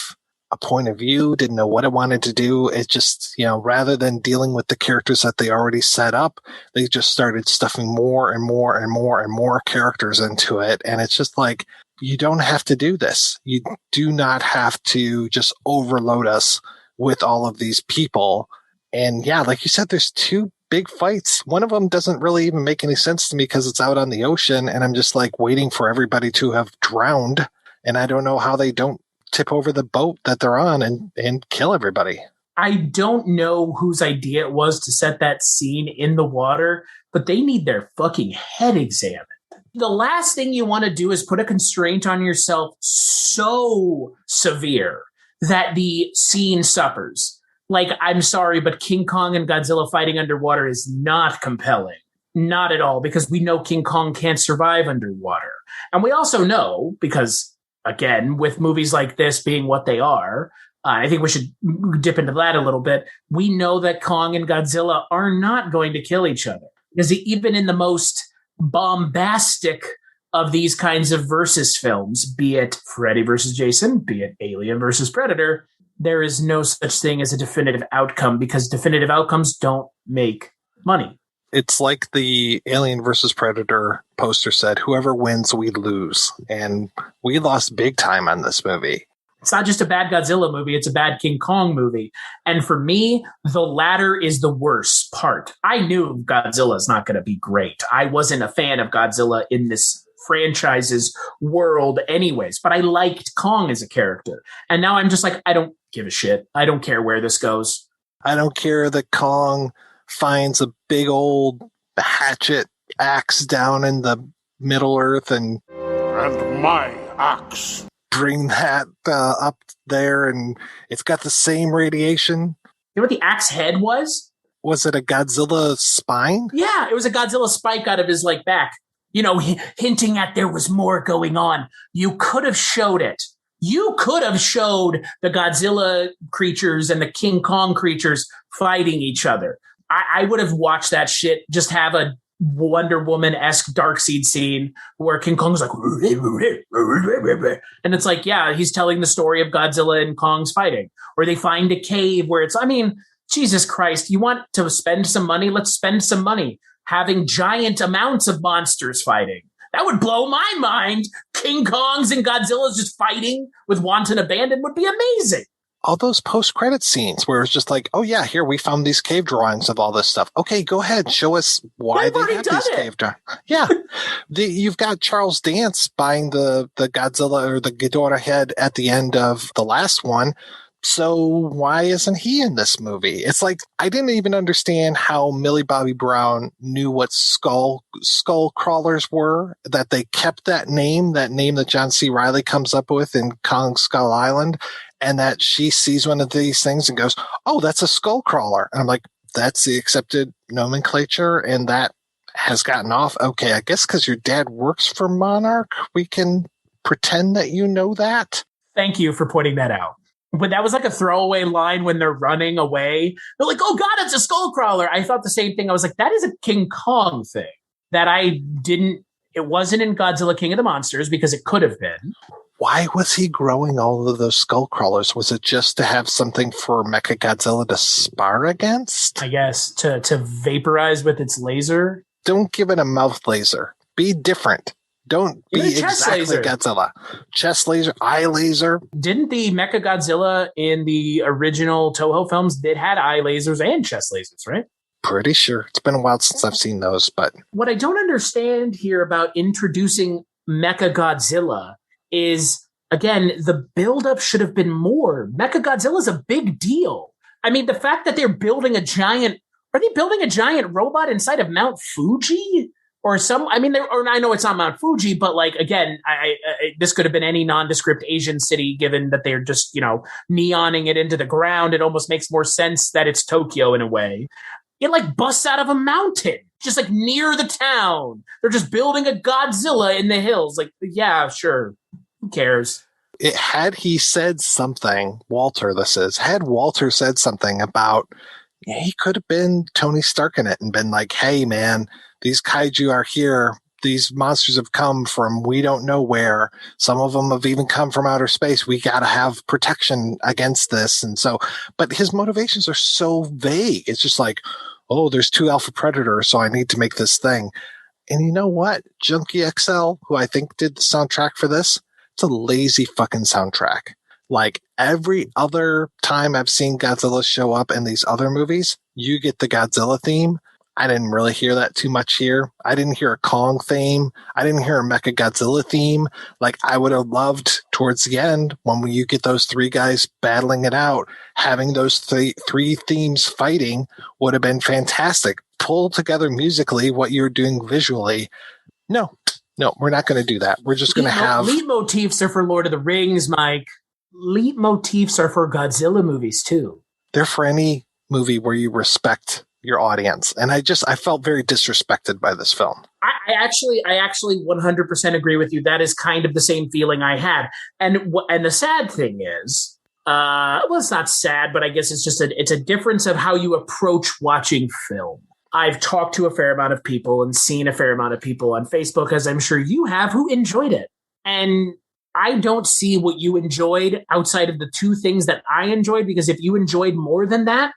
a point of view, didn't know what it wanted to do. It just, rather than dealing with the characters that they already set up, they just started stuffing more and more and more and more characters into it. And it's just like, you don't have to do this. You do not have to just overload us with all of these people. And yeah, like you said, there's 2 big fights. One of them doesn't really even make any sense to me because it's out on the ocean, and I'm just like waiting for everybody to have drowned. And I don't know how they don't tip over the boat that they're on and kill everybody. I don't know whose idea it was to set that scene in the water, but they need their fucking head examined. The last thing you want to do is put a constraint on yourself so severe that the scene suffers. Like, I'm sorry, but King Kong and Godzilla fighting underwater is not compelling. Not at all, because we know King Kong can't survive underwater. And we also know, because again, with movies like this being what they are, I think we should dip into that a little bit. We know that Kong and Godzilla are not going to kill each other. Because even in the most bombastic of these kinds of versus films, be it Freddy versus Jason, be it Alien versus Predator, there is no such thing as a definitive outcome because definitive outcomes don't make money. It's like the Alien versus Predator poster said, whoever wins, we lose. And we lost big time on this movie. It's not just a bad Godzilla movie, it's a bad King Kong movie. And for me, the latter is the worst part. I knew Godzilla is not going to be great. I wasn't a fan of Godzilla in this franchise's world anyways, but I liked Kong as a character. And now I'm just like, I don't give a shit. I don't care where this goes. I don't care that Kong finds a big old hatchet axe down in the Middle Earth and my axe bring that up there, and it's got the same radiation. You know what the axe head was? Was it a Godzilla spine? Yeah, it was a Godzilla spike out of his back. Hinting at there was more going on. You could have showed it. You could have showed the Godzilla creatures and the King Kong creatures fighting each other. I would have watched that shit. Just have a Wonder Woman-esque Darkseid scene where King Kong's like, and it's like, yeah, he's telling the story of Godzilla and Kong's fighting. Or they find a cave where Jesus Christ, you want to spend some money? Let's spend some money having giant amounts of monsters fighting. That would blow my mind. King Kongs and Godzillas just fighting with wanton abandon would be amazing. All those post-credit scenes where it's just like, oh yeah, here we found these cave drawings of all this stuff. Okay, go ahead, show us why they have these cave drawings. Yeah, you've got Charles Dance buying the Godzilla or the Ghidorah head at the end of the last one. So why isn't he in this movie? It's like, I didn't even understand how Millie Bobby Brown knew what skull crawlers were, that they kept that name that John C. Reilly comes up with in Kong Skull Island, and that she sees one of these things and goes, oh, that's a skull crawler. And I'm like, that's the accepted nomenclature, and that has gotten off. Okay, I guess because your dad works for Monarch, we can pretend that you know that. Thank you for pointing that out. But that was like a throwaway line when they're running away. They're like, oh God, it's a skull crawler. I thought the same thing. I was like, that is a King Kong thing that it wasn't in Godzilla King of the Monsters because it could have been. Why was he growing all of those skull crawlers? Was it just to have something for Mechagodzilla to spar against? I guess to vaporize with its laser. Don't give it a mouth laser. Be different. Don't be exactly laser. Godzilla. Chest laser, eye laser. Didn't the Mechagodzilla in the original Toho films had eye lasers and chest lasers, right? Pretty sure. It's been a while since I've seen those, but what I don't understand here about introducing Mechagodzilla is, again, the buildup should have been more. Mechagodzilla is a big deal. I mean, the fact that they're building a giant robot inside of Mount Fuji? Or I know it's not Mount Fuji, but again, this could have been any nondescript Asian city, given that they're just, neoning it into the ground. It almost makes more sense that it's Tokyo in a way. It busts out of a mountain, just near the town. They're just building a Godzilla in the hills. Yeah, sure. Who cares? Had he said something, had Walter said something about, he could have been Tony Stark in it and been like, hey man, these kaiju are here. These monsters have come from we don't know where. Some of them have even come from outer space. We got to have protection against this. And so, but his motivations are so vague. It's just like, oh, there's 2 alpha predators, so I need to make this thing. And you know what? Junkie XL, who I think did the soundtrack for this, it's a lazy fucking soundtrack. Every other time I've seen Godzilla show up in these other movies, you get the Godzilla theme. I didn't really hear that too much here. I didn't hear a Kong theme. I didn't hear a Mechagodzilla theme. I would have loved towards the end when you get those 3 guys battling it out, having those three themes fighting would have been fantastic. Pull together musically what you're doing visually. No, we're not going to do that. We're just going to have... Leitmotifs are for Lord of the Rings, Mike. Leitmotifs are for Godzilla movies, too. They're for any movie where you respect your audience. And I felt very disrespected by this film. I actually 100% agree with you. That is kind of the same feeling I had. And the sad thing is, it's not sad, but I guess it's a difference of how you approach watching film. I've talked to a fair amount of people and seen a fair amount of people on Facebook, as I'm sure you have, who enjoyed it. And I don't see what you enjoyed outside of the 2 things that I enjoyed, because if you enjoyed more than that,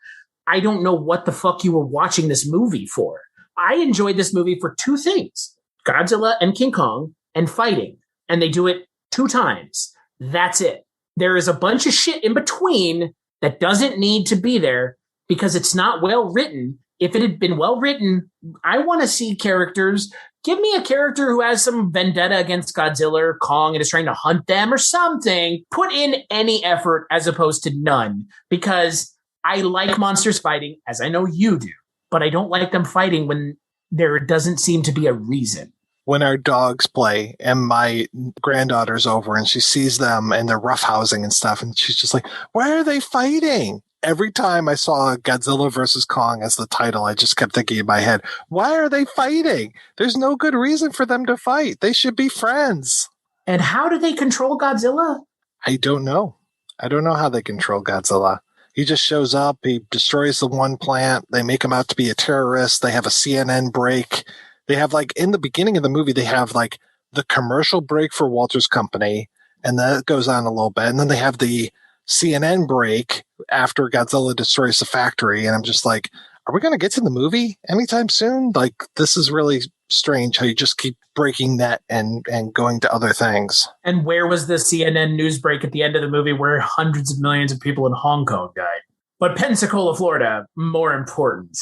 I don't know what the fuck you were watching this movie for. I enjoyed this movie for 2 things: Godzilla and King Kong and fighting. And they do it 2 times. That's it. There is a bunch of shit in between that doesn't need to be there because it's not well written. If it had been well written, I want to see characters. Give me a character who has some vendetta against Godzilla or Kong and is trying to hunt them or something. Put in any effort as opposed to none, because I like monsters fighting, as I know you do, but I don't like them fighting when there doesn't seem to be a reason. when our dogs play and my granddaughter's over and she sees them and they're roughhousing and stuff. And she's just like, why are they fighting? Every time I saw Godzilla versus Kong as the title, I just kept thinking in my head, why are they fighting? There's no good reason for them to fight. They should be friends. And how do they control Godzilla? I don't know. I don't know how they control Godzilla. He just shows up. He destroys the one plant. They make him out to be a terrorist. They have a CNN break. They have, like, in the beginning of the movie, they have, like, the commercial break for Walter's company. And that goes on a little bit. And then they have the CNN break after Godzilla destroys the factory. And I'm just like, are we going to get to the movie anytime soon? Like, this is really strange how you just keep breaking that and going to other things. And where was the CNN news break at the end of the movie where hundreds of millions of people in Hong Kong died? But Pensacola, Florida, more important.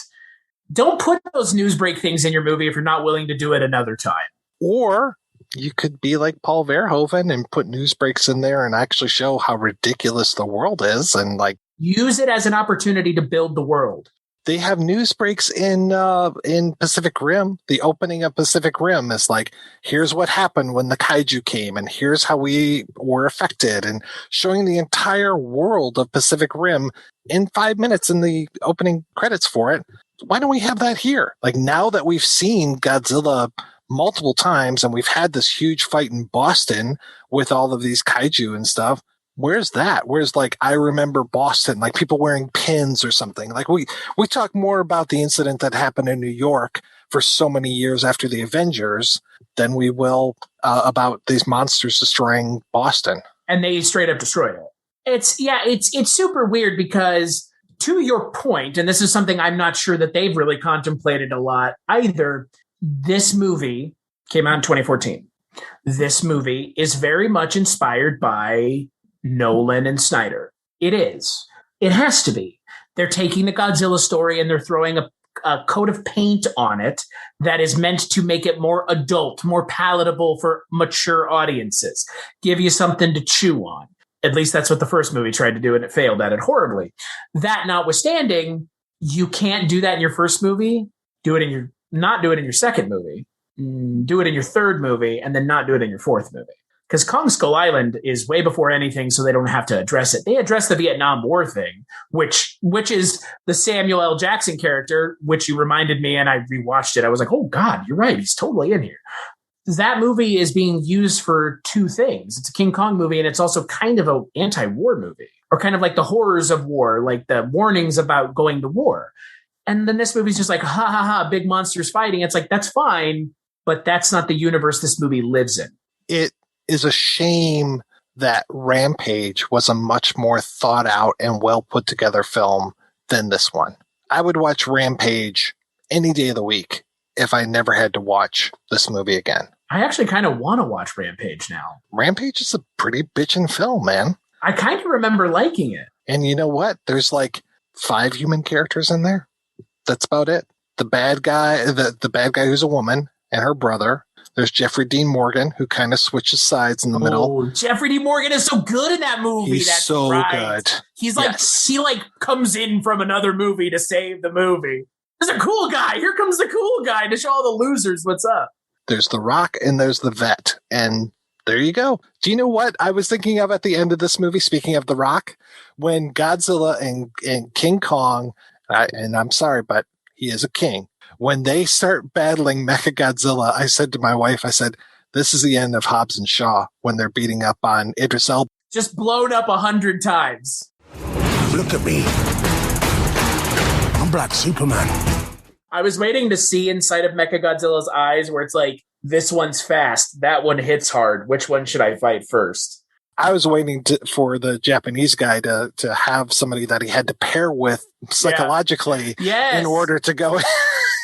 Don't put those news break things in your movie if you're not willing to do it another time. Or you could be like Paul Verhoeven and put news breaks in there and actually show how ridiculous the world is and, like, use it as an opportunity to build the world. They have news breaks in Pacific Rim. The opening of Pacific Rim is like, here's what happened when the kaiju came, and here's how we were affected, and showing the entire world of Pacific Rim in 5 minutes in the opening credits for it. Why don't we have that here? Like, now that we've seen Godzilla multiple times and we've had this huge fight in Boston with all of these kaiju and stuff, where's that? Where's, like, I remember Boston, like people wearing pins or something. Like, we talk more about the incident that happened in New York for so many years after the Avengers than we will about these monsters destroying Boston. And they straight up destroyed it. It's super weird because, to your point, and this is something I'm not sure that they've really contemplated a lot either, this movie came out in 2014. This movie is very much inspired by Nolan and Snyder. It is. It has to be. They're taking the Godzilla story and they're throwing a coat of paint on it that is meant to make it more adult, more palatable for mature audiences, give you something to chew on. At least that's what the first movie tried to do, and it failed at it horribly. That notwithstanding, you can't do that in your first movie. Not do it in your second movie. Do it in your third movie, and then not do it in your fourth movie. Because Kong Skull Island is way before anything, so they don't have to address it. They address the Vietnam War thing, which is the Samuel L. Jackson character, which you reminded me, and I rewatched it. I was like, oh, God, you're right. He's totally in here. That movie is being used for two things. It's a King Kong movie, and it's also kind of an anti-war movie, or kind of like the horrors of war, like the warnings about going to war. And then this movie's just like, ha, ha, ha, big monsters fighting. It's like, that's fine, but that's not the universe this movie lives in. It is a shame that Rampage was a much more thought out and well put together film than this one. I would watch Rampage any day of the week if I never had to watch this movie again. I actually kind of want to watch Rampage now. Rampage is a pretty bitchin' film, man. I kind of remember liking it. And you know what? There's like 5 human characters in there. That's about it. The bad guy who's a woman and her brother. There's Jeffrey Dean Morgan, who kind of switches sides in the middle. Oh, Jeffrey Dean Morgan is so good in that movie. He's That's so right. good. He's like, he like comes in from another movie to save the movie. There's a cool guy. Here comes the cool guy to show all the losers what's up. There's The Rock and there's the Vet. And there you go. Do you know what I was thinking of at the end of this movie? Speaking of The Rock, when Godzilla and King Kong, and I'm sorry, but he is a king. When they start battling Mechagodzilla, I said to my wife, I said, this is the end of Hobbs and Shaw when they're beating up on Idris Elba. Just blown up 100 times. Look at me. I'm Black Superman. I was waiting to see inside of Mechagodzilla's eyes where it's like, this one's fast, that one hits hard. Which one should I fight first? I was waiting for the Japanese guy to have somebody that he had to pair with psychologically in order to go.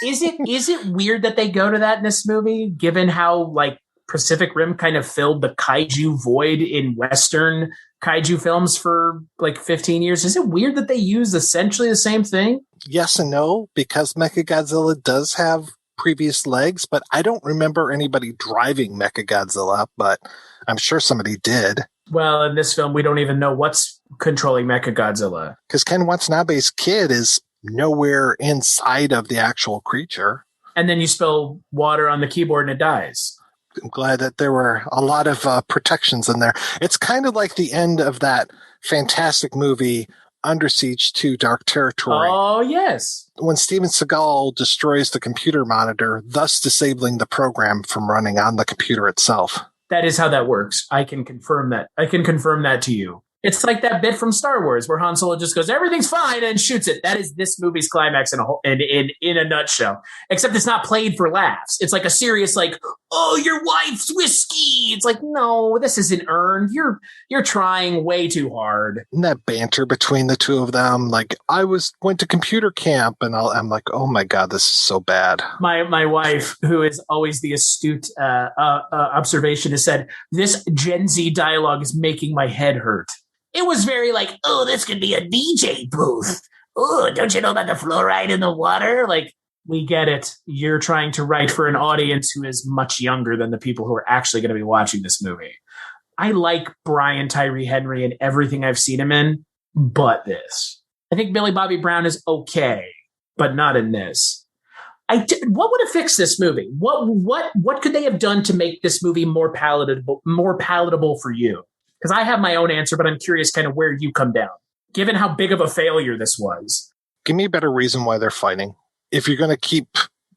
Is it weird that they go to that in this movie, given how like Pacific Rim kind of filled the kaiju void in Western kaiju films for like 15 years? Is it weird that they use essentially the same thing? Yes and no, because Mechagodzilla does have previous legs, but I don't remember anybody driving Mechagodzilla, but I'm sure somebody did. Well, in this film, we don't even know what's controlling Mechagodzilla. Because Ken Watanabe's kid is nowhere inside of the actual creature. And then you spill water on the keyboard and it dies. I'm glad that there were a lot of protections in there. It's kind of like the end of that fantastic movie, Under Siege 2: Dark Territory. Oh, yes. When Steven Seagal destroys the computer monitor, thus disabling the program from running on the computer itself. That is how that works. I can confirm that. I can confirm that to you. It's like that bit from Star Wars where Han Solo just goes, everything's fine, and shoots it. That is this movie's climax in a nutshell. Except it's not played for laughs. It's like a serious, like, oh, your wife's whiskey. It's like, no, this isn't earned. You're trying way too hard. And that banter between the two of them, like, went to computer camp, and I'm like, oh my God, this is so bad. My wife, who is always the astute observation, has said, this Gen Z dialogue is making my head hurt. It was very like, oh, this could be a DJ booth. Oh, don't you know about the fluoride in the water? Like, we get it. You're trying to write for an audience who is much younger than the people who are actually going to be watching this movie. I like Brian Tyree Henry and everything I've seen him in, but this. I think Millie Bobby Brown is okay, but not in this. What would have fixed this movie? What could they have done to make this movie more palatable for you? Because I have my own answer, but I'm curious kind of where you come down, given how big of a failure this was. Give me a better reason why they're fighting. If you're going to keep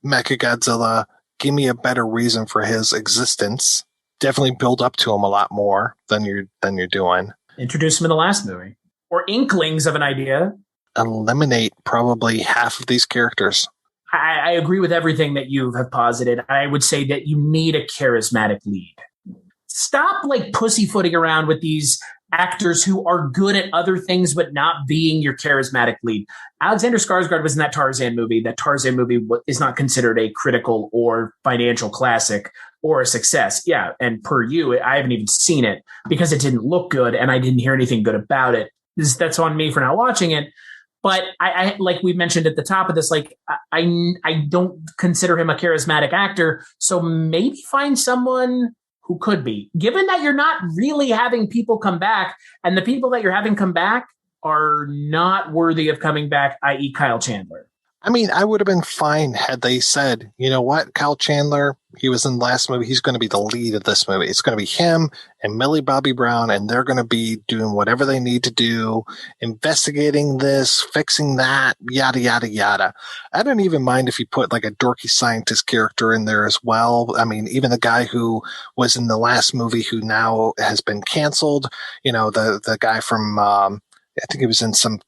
Mechagodzilla, give me a better reason for his existence. Definitely build up to him a lot more than you're doing. Introduce him in the last movie. Or inklings of an idea. Eliminate probably half of these characters. I agree with everything that you have posited. I would say that you need a charismatic lead. Stop like pussyfooting around with these actors who are good at other things but not being your charismatic lead. Alexander Skarsgård was in that Tarzan movie. That Tarzan movie is not considered a critical or financial classic or a success. Yeah, and per you, I haven't even seen it because it didn't look good and I didn't hear anything good about it. That's on me for not watching it. But I like we mentioned at the top of this, like I don't consider him a charismatic actor. So maybe find someone who could be, given that you're not really having people come back, and the people that you're having come back are not worthy of coming back, i.e. Kyle Chandler. I mean, I would have been fine had they said, you know what, Kyle Chandler, he was in the last movie, he's going to be the lead of this movie. It's going to be him and Millie Bobby Brown, and they're going to be doing whatever they need to do, investigating this, fixing that, yada, yada, yada. I don't even mind if you put like a dorky scientist character in there as well. I mean, even the guy who was in the last movie who now has been canceled, you know, the guy from, I think he was in some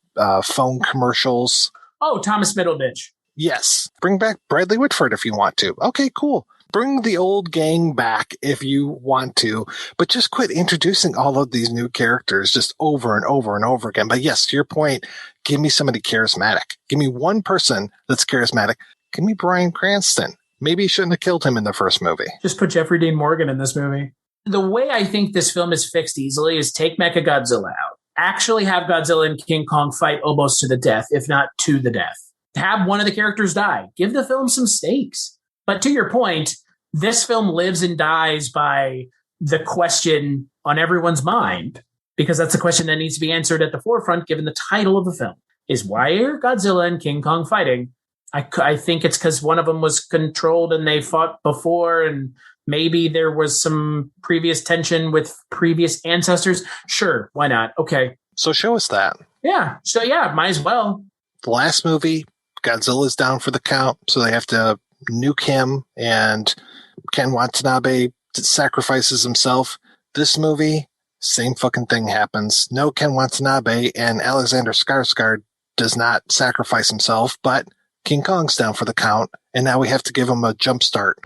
phone commercials. Oh, Thomas Middleditch. Yes. Bring back Bradley Whitford if you want to. Okay, cool. Bring the old gang back if you want to, but just quit introducing all of these new characters just over and over and over again. But yes, to your point, give me somebody charismatic. Give me one person that's charismatic. Give me Bryan Cranston. Maybe you shouldn't have killed him in the first movie. Just put Jeffrey Dean Morgan in this movie. The way I think this film is fixed easily is take Mechagodzilla out. Actually have Godzilla and King Kong fight almost to the death, if not to the death. Have one of the characters die. Give the film some stakes. But to your point, this film lives and dies by the question on everyone's mind, because that's a question that needs to be answered at the forefront, given the title of the film, is why are Godzilla and King Kong fighting? I think it's because one of them was controlled and they fought before, and maybe there was some previous tension with previous ancestors. Sure, why not? Okay. So show us that. Yeah. So yeah, might as well. The last movie, Godzilla's down for the count, so they have to nuke him, and Ken Watanabe sacrifices himself. This movie, same fucking thing happens. No Ken Watanabe, and Alexander Skarsgård does not sacrifice himself, but King Kong's down for the count, and now we have to give him a jump start.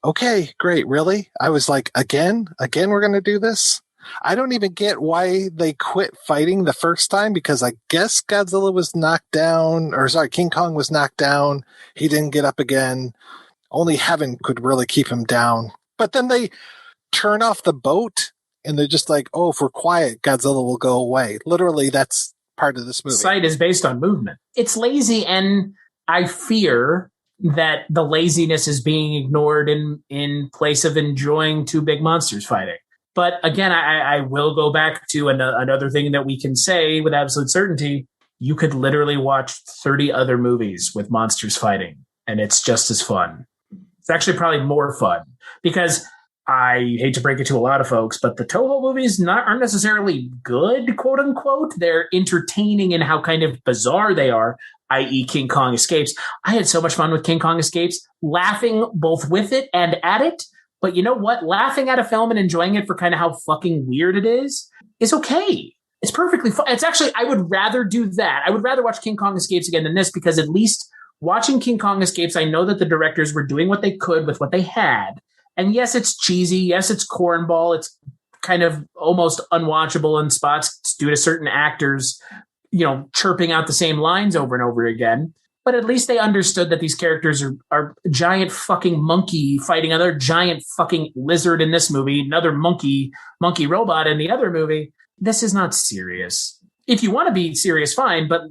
Okay, great. Really? I was like, again, we're going to do this? I don't even get why they quit fighting the first time, because I guess Godzilla was knocked down, King Kong was knocked down. He didn't get up again. Only heaven could really keep him down. But then they turn off the boat and they're just like, oh, if we're quiet, Godzilla will go away. Literally, that's part of this movie. Sight is based on movement. It's lazy, and I fear that the laziness is being ignored in place of enjoying two big monsters fighting. But again, I will go back to another thing that we can say with absolute certainty. you could literally watch 30 other movies with monsters fighting, and it's just as fun. It's actually probably more fun because I hate to break it to a lot of folks, but the Toho movies aren't necessarily good, quote unquote. They're entertaining in how kind of bizarre they are, i.e. King Kong Escapes. I had so much fun with King Kong Escapes, laughing both with it and at it. But you know what? Laughing at a film and enjoying it for kind of how fucking weird it is okay. It's perfectly fun. It's actually, I would rather do that. I would rather watch King Kong Escapes again than this, because at least watching King Kong Escapes, I know that the directors were doing what they could with what they had. And yes, it's cheesy. Yes, it's cornball. It's kind of almost unwatchable in spots due to certain actors, chirping out the same lines over and over again. But at least they understood that these characters are a giant fucking monkey fighting another giant fucking lizard in this movie, another monkey robot in the other movie. This is not serious. If you want to be serious, fine. But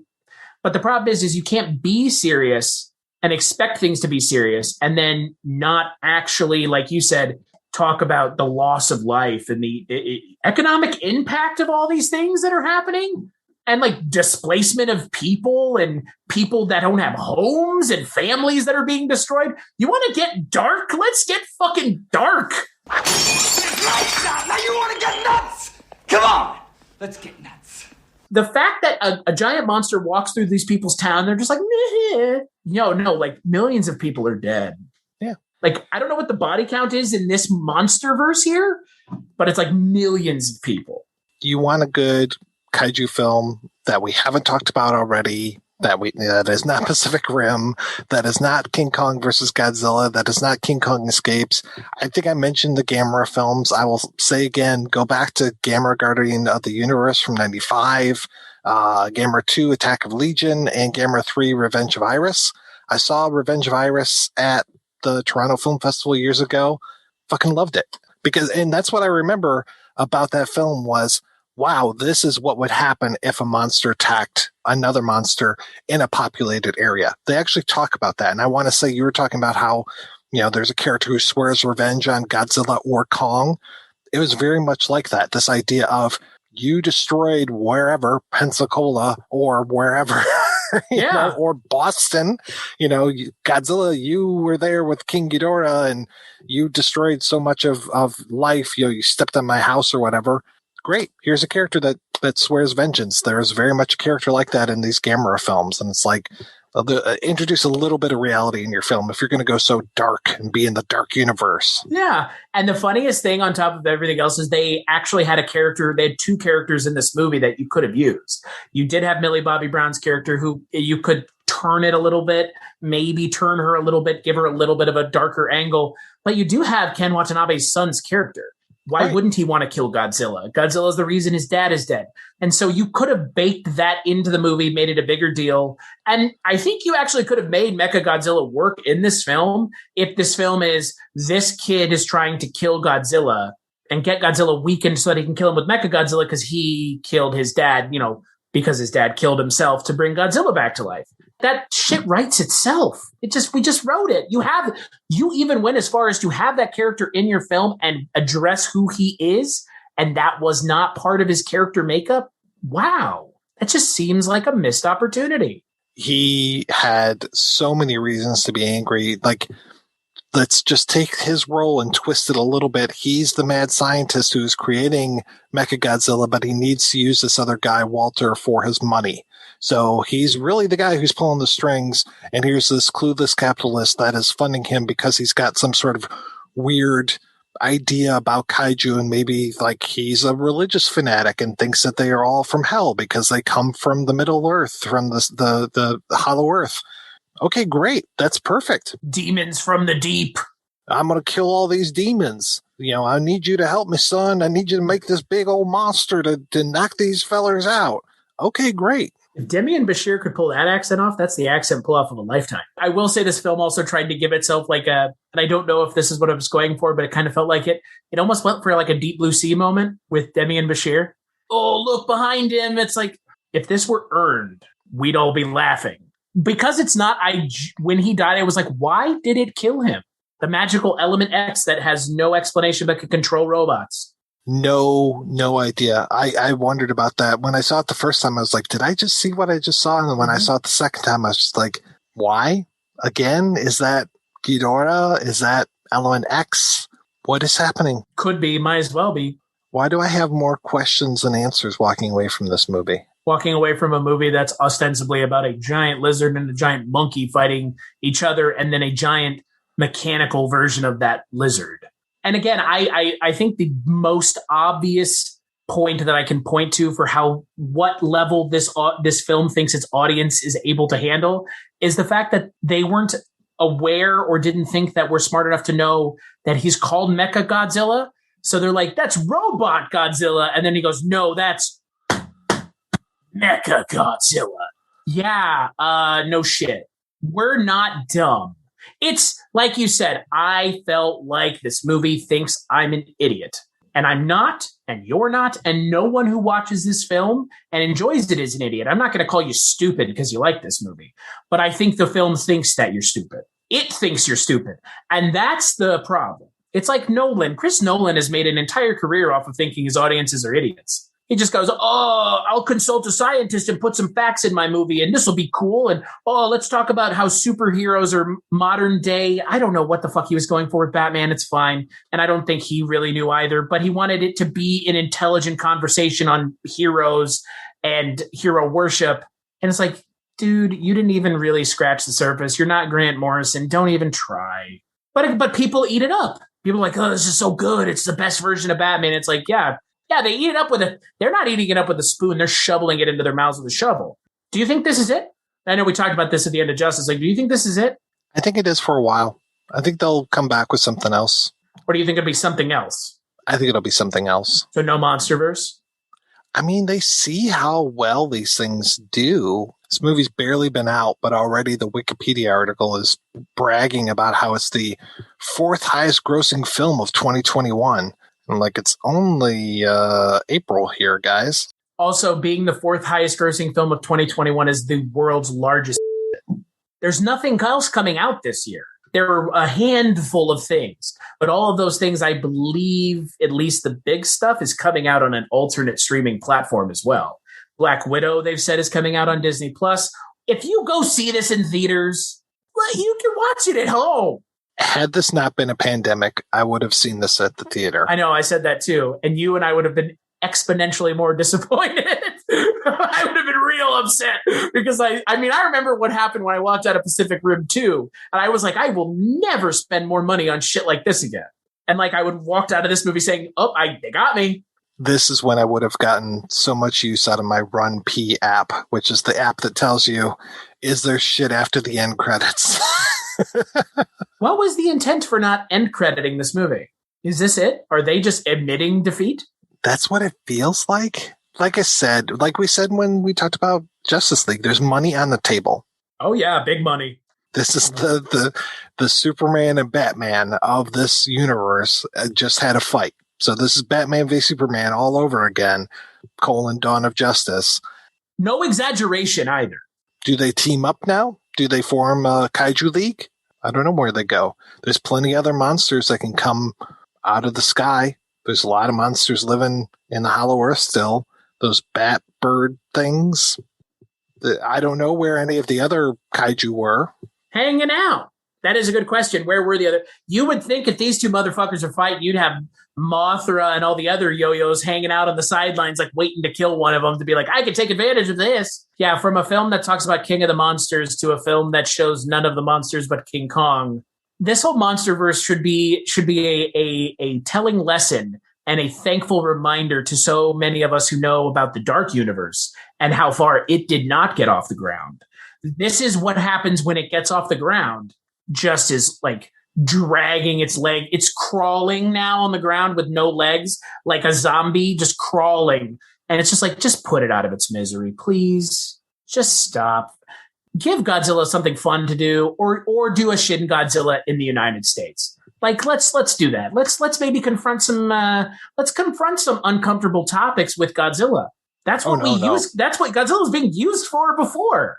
the problem is you can't be serious and expect things to be serious and then not actually, like you said, talk about the loss of life and the economic impact of all these things that are happening. And like displacement of people and people that don't have homes and families that are being destroyed. You want to get dark? Let's get fucking dark. Now you want to get nuts? Come on, let's get nuts. The fact that a giant monster walks through these people's town, they're just like, meh. No, like millions of people are dead. Yeah. Like, I don't know what the body count is in this Monsterverse here, but it's like millions of people. You want a good kaiju film that we haven't talked about already, that is not Pacific Rim, that is not King Kong versus Godzilla, that is not King Kong Escapes. I think I mentioned the Gamera films. I will say again, go back to Gamera Guardian of the Universe from 95, Gamera 2 Attack of Legion, and Gamera 3 Revenge of Iris. I saw Revenge of Iris at the Toronto Film Festival years ago. Fucking loved it. And that's what I remember about that film was, wow, this is what would happen if a monster attacked another monster in a populated area. They actually talk about that. And I want to say, you were talking about how, there's a character who swears revenge on Godzilla or Kong. It was very much like that. This idea of you destroyed wherever, Pensacola or wherever, or Boston, Godzilla, you were there with King Ghidorah and you destroyed so much of life. You stepped on my house or whatever. Great. Here's a character that swears vengeance. There's very much a character like that in these Gamera films. And it's like, introduce a little bit of reality in your film if you're going to go so dark and be in the dark universe. Yeah. And the funniest thing on top of everything else is they actually had they had two characters in this movie that you could have used. You did have Millie Bobby Brown's character who you could turn it a little bit, maybe turn her a little bit, give her a little bit of a darker angle. But you do have Ken Watanabe's son's character. Why wouldn't he want to kill Godzilla? Godzilla is the reason his dad is dead. And so you could have baked that into the movie, made it a bigger deal. And I think you actually could have made Mechagodzilla work in this film if this film is this kid is trying to kill Godzilla and get Godzilla weakened so that he can kill him with Mechagodzilla because he killed his dad, because his dad killed himself to bring Godzilla back to life. That shit writes itself. We just wrote it. You even went as far as to have that character in your film and address who he is, and that was not part of his character makeup. Wow. That just seems like a missed opportunity. He had so many reasons to be angry. Like, let's just take his role and twist it a little bit. He's the mad scientist who's creating Mechagodzilla, but he needs to use this other guy, Walter, for his money. So he's really the guy who's pulling the strings, and here's this clueless capitalist that is funding him because he's got some sort of weird idea about kaiju, and maybe like he's a religious fanatic and thinks that they are all from hell because they come from the Middle Earth, from the Hollow Earth. Okay, great. That's perfect. Demons from the deep. I'm going to kill all these demons. I need you to help me, son. I need you to make this big old monster to knock these fellers out. Okay, great. If Demian Bashir could pull that accent off, that's the accent pull-off of a lifetime. I will say this film also tried to give itself and I don't know if this is what I was going for, but it kind of felt like it. It almost went for like a Deep Blue Sea moment with Demian Bashir. Oh, look behind him. It's like, if this were earned, we'd all be laughing. Because it's not, when he died, I was like, why did it kill him? The magical element X that has no explanation but can control robots. No idea. I wondered about that. When I saw it the first time, I was like, did I just see what I just saw? And then when I saw it the second time, I was just like, why? Again? Is that Ghidorah? Is that Element X? What is happening? Could be. Might as well be. Why do I have more questions than answers walking away from this movie? Walking away from a movie that's ostensibly about a giant lizard and a giant monkey fighting each other, and then a giant mechanical version of that lizard. And again, I think the most obvious point that I can point to for what level this film thinks its audience is able to handle is the fact that they weren't aware or didn't think that we're smart enough to know that he's called Mecha Godzilla. So they're like, that's Robot Godzilla. And then he goes, no, that's Mecha Godzilla. Yeah, no shit. We're not dumb. It's like you said, I felt like this movie thinks I'm an idiot. And I'm not, and you're not, and no one who watches this film and enjoys it is an idiot. I'm not going to call you stupid because you like this movie. But I think the film thinks that you're stupid. It thinks you're stupid. And that's the problem. It's like Nolan. Chris Nolan has made an entire career off of thinking his audiences are idiots. He just goes, oh, I'll consult a scientist and put some facts in my movie, and this will be cool. And, oh, let's talk about how superheroes are modern day. I don't know what the fuck he was going for with Batman. It's fine. And I don't think he really knew either. But he wanted it to be an intelligent conversation on heroes and hero worship. And it's like, dude, you didn't even really scratch the surface. You're not Grant Morrison. Don't even try. But people eat it up. People are like, oh, this is so good. It's the best version of Batman. It's like, yeah, they eat it up they're not eating it up with a spoon. They're shoveling it into their mouths with a shovel. Do you think this is it? I know we talked about this at the end of Justice. Like, do you think this is it? I think it is for a while. I think they'll come back with something else. Or do you think it'll be something else? I think it'll be something else. So no Monsterverse? I mean, they see how well these things do. This movie's barely been out, but already the Wikipedia article is bragging about how it's the 4th highest grossing film of 2021. I'm like, it's only April here, guys. Also, being the 4th highest grossing film of 2021 is the world's largest. There's nothing else coming out this year. There are a handful of things, but all of those things, I believe, at least the big stuff, is coming out on an alternate streaming platform as well. Black Widow, they've said, is coming out on Disney+. If you go see this in theaters, well, you can watch it at home. Had this not been a pandemic, I would have seen this at the theater. I know, I said that too. And you and I would have been exponentially more disappointed. I would have been real upset because I remember what happened when I walked out of Pacific Rim 2. And I was like, I will never spend more money on shit like this again. And like, I would have walked out of this movie saying, oh, they got me. This is when I would have gotten so much use out of my Run P app, which is the app that tells you, is there shit after the end credits? What was the intent for not end crediting this movie? Is this it? Are they just admitting defeat? That's what it feels like. Like I said, like we said when we talked about Justice League, there's money on the table. Oh yeah, big money. This is the Superman and Batman of this universe just had a fight. So this is Batman v Superman all over again, : Dawn of Justice. No exaggeration either. Do they team up now? Do they form a Kaiju League? I don't know where they go. There's plenty other monsters that can come out of the sky. There's a lot of monsters living in the Hollow Earth still. Those bat bird things. I don't know where any of the other Kaiju were. Hanging out. That is a good question. Where were the other? You would think if these two motherfuckers are fighting, you'd have Mothra and all the other yo-yos hanging out on the sidelines, like waiting to kill one of them to be like, I can take advantage of this. Yeah, from a film that talks about King of the Monsters to a film that shows none of the monsters but King Kong. This whole Monsterverse should be a telling lesson and a thankful reminder to so many of us who know about the Dark Universe and how far it did not get off the ground. This is what happens when it gets off the ground. Just is like dragging its leg. It's crawling now on the ground with no legs, like a zombie, just crawling. And it's just like, just put it out of its misery, please. Just stop. Give Godzilla something fun to do, or do a Shin Godzilla in the United States. Like, let's do that. Let's maybe confront some uncomfortable topics with Godzilla. That's what That's what Godzilla's being used for before.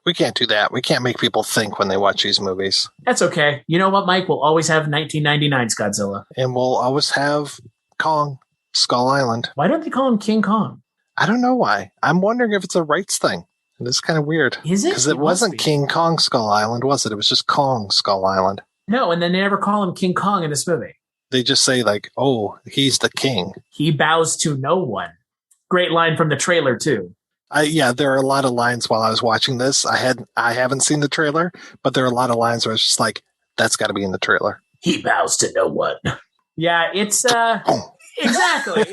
We can't do that. We can't make people think when they watch these movies. That's okay. You know what, Mike? We'll always have 1999's Godzilla. And we'll always have Kong. Skull Island. Why don't they call him King Kong? I don't know why. I'm wondering if it's a rights thing. It's kind of weird. Is it? Because it wasn't King Kong Skull Island, was it? It was just Kong Skull Island. No, and then they never call him King Kong in this movie. They just say like, oh, he's the king. He bows to no one. Great line from the trailer, too. Yeah, there are a lot of lines while I was watching this. I haven't seen the trailer, but there are a lot of lines where it's just like, that's got to be in the trailer. He bows to no one. Yeah, it's exactly.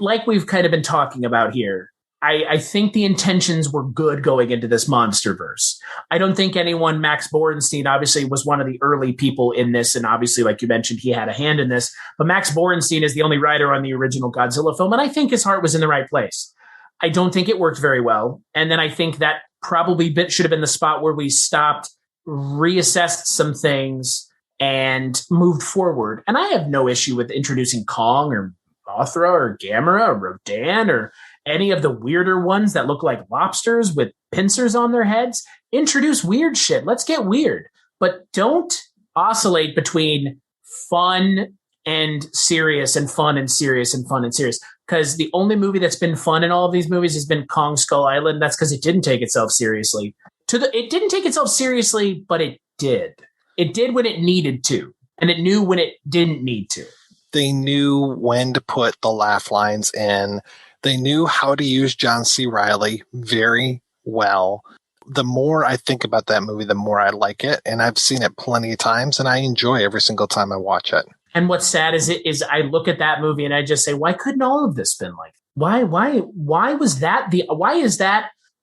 Like we've kind of been talking about here. I think the intentions were good going into this Monsterverse. I don't think anyone, Max Borenstein obviously was one of the early people in this, and obviously, like you mentioned, he had a hand in this. But Max Borenstein is the only writer on the original Godzilla film, and I think his heart was in the right place. I don't think it worked very well. And then I think that probably should have been the spot where we stopped, reassessed some things, and moved forward. And I have no issue with introducing Kong or Mothra or Gamera or Rodan or any of the weirder ones that look like lobsters with pincers on their heads. Introduce weird shit. Let's get weird. But don't oscillate between fun and serious and fun and serious and fun and serious. Because the only movie that's been fun in all of these movies has been Kong Skull Island. That's because it didn't take itself seriously. It didn't take itself seriously, but it did. It did when it needed to. And it knew when it didn't need to. They knew when to put the laugh lines in. They knew how to use John C. Reilly very well. The more I think about that movie, the more I like it. And I've seen it plenty of times, and I enjoy every single time I watch it. And what's sad is I look at that movie and I just say, why couldn't all of this been like? Why was that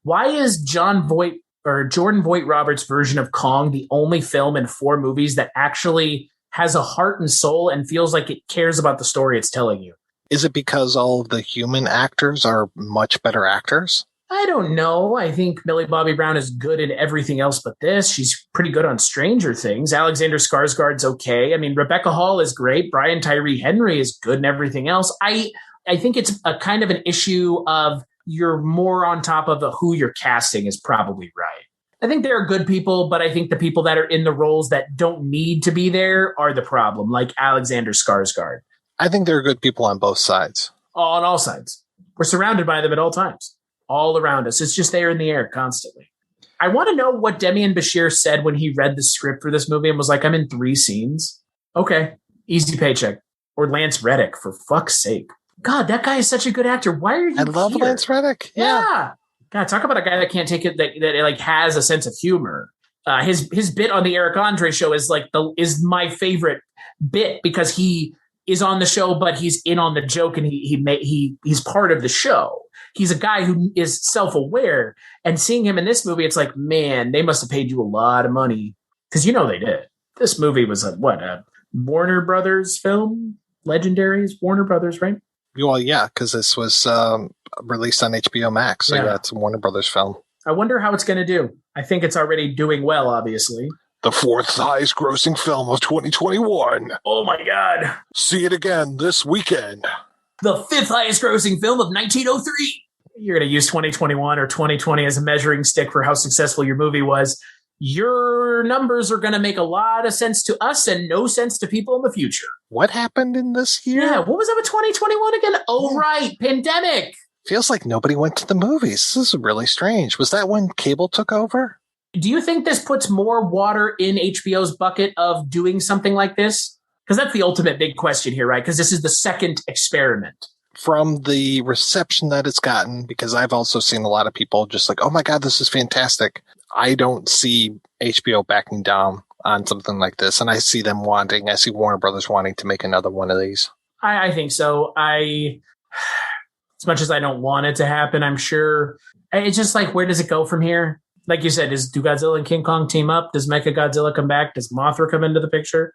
why is Jordan Voight Roberts' version of Kong the only film in 4 movies that actually has a heart and soul and feels like it cares about the story it's telling you? Is it because all of the human actors are much better actors? I don't know. I think Millie Bobby Brown is good in everything else but this. She's pretty good on Stranger Things. Alexander Skarsgård's okay. I mean, Rebecca Hall is great. Brian Tyree Henry is good in everything else. I think it's a kind of an issue of you're more on top of who you're casting is probably right. I think there are good people, but I think the people that are in the roles that don't need to be there are the problem, like Alexander Skarsgård. I think there are good people on both sides. On all sides. We're surrounded by them at all times. All around us. It's just there in the air constantly. I want to know what Demian Bashir said when he read the script for this movie and was like, I'm in 3 scenes. Okay. Easy paycheck. Or Lance Reddick, for fuck's sake. God, that guy is such a good actor. Why are you I love here? Lance Reddick. Yeah. God, talk about a guy that can't take it, that like has a sense of humor. His bit on the Eric Andre show is is my favorite bit because he is on the show, but he's in on the joke and he's part of the show. He's a guy who is self-aware, and seeing him in this movie, it's like, man, they must have paid you a lot of money because they did. This movie was a Warner Brothers film? Legendary's Warner Brothers, right? Well, yeah, because this was released on HBO Max, so yeah, it's a Warner Brothers film. I wonder how it's going to do. I think it's already doing well, obviously. The 4th highest grossing film of 2021. Oh my God. See it again this weekend. The 5th highest grossing film of 1903. You're going to use 2021 or 2020 as a measuring stick for how successful your movie was. Your numbers are going to make a lot of sense to us and no sense to people in the future. What happened in this year? Yeah, what was up with 2021 again? Oh, right, pandemic. Feels like nobody went to the movies. This is really strange. Was that when cable took over? Do you think this puts more water in HBO's bucket of doing something like this? Because that's the ultimate big question here, right? Because this is the second experiment. From the reception that it's gotten, because I've also seen a lot of people just like, oh my God, this is fantastic. I don't see HBO backing down on something like this. And I see Warner Brothers wanting to make another one of these. I think so. As much as I don't want it to happen, I'm sure it's just like, where does it go from here? Like you said, do Godzilla and King Kong team up? Does Mechagodzilla come back? Does Mothra come into the picture?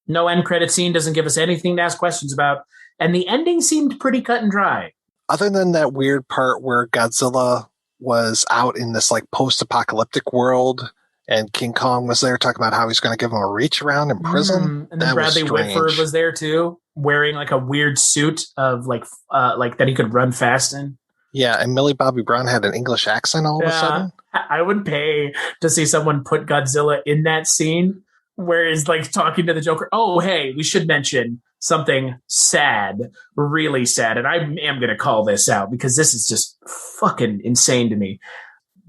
No end credit scene doesn't give us anything to ask questions about. And the ending seemed pretty cut and dry. Other than that weird part where Godzilla was out in this like post-apocalyptic world and King Kong was there talking about how he's going to give him a reach around in prison. And then Bradley Whitford was there too, wearing like a weird suit of like that he could run fast in. Yeah, and Millie Bobby Brown had an English accent all of a sudden. I would pay to see someone put Godzilla in that scene where he's like talking to the Joker. Oh, hey, we should mention something sad, really sad, and I am going to call this out because this is just fucking insane to me.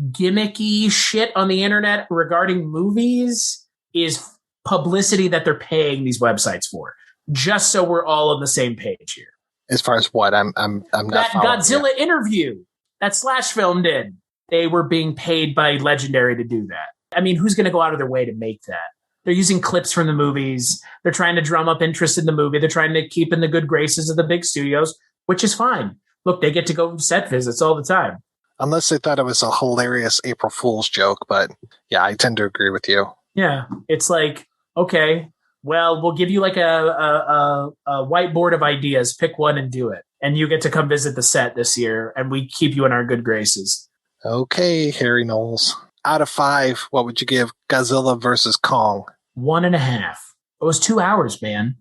Gimmicky shit on the internet regarding movies is publicity that they're paying these websites for, just so we're all on the same page here. As far as what? I'm not that Godzilla you. interview that Slash Film did. They were being paid by Legendary to do that. I mean, who's going to go out of their way to make that? They're using clips from the movies. They're trying to drum up interest in the movie. They're trying to keep in the good graces of the big studios, which is fine. Look, they get to go set visits all the time. Unless they thought it was a hilarious April Fool's joke, but yeah, I tend to agree with you. Yeah, it's like, okay, well, we'll give you like a whiteboard of ideas. Pick one and do it. And you get to come visit the set this year, and we keep you in our good graces. Okay, Harry Knowles. Out of 5, what would you give Godzilla versus Kong? 1.5. It was 2 hours, man.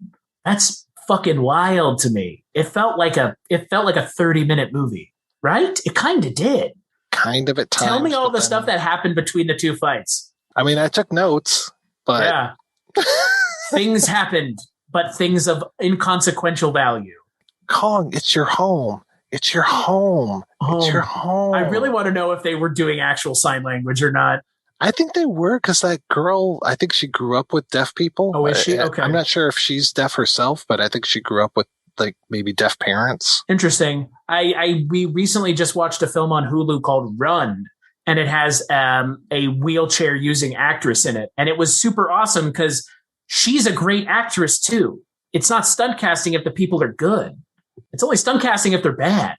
That's fucking wild to me. It felt like a 30-minute movie, right? It kind of did. Kind of at times. Tell me all the stuff that happened between the two fights. I mean, I took notes, but yeah, things happened, but things of inconsequential value. Kong, it's your home. It's your home. It's your home. I really want to know if they were doing actual sign language or not. I think they were, because that girl, I think she grew up with deaf people. Oh, is she? Okay. I'm not sure if she's deaf herself, but I think she grew up with like maybe deaf parents. Interesting. We recently just watched a film on Hulu called Run, and it has a wheelchair using actress in it. And it was super awesome because she's a great actress too. It's not stunt casting if the people are good. It's only stunt casting if they're bad.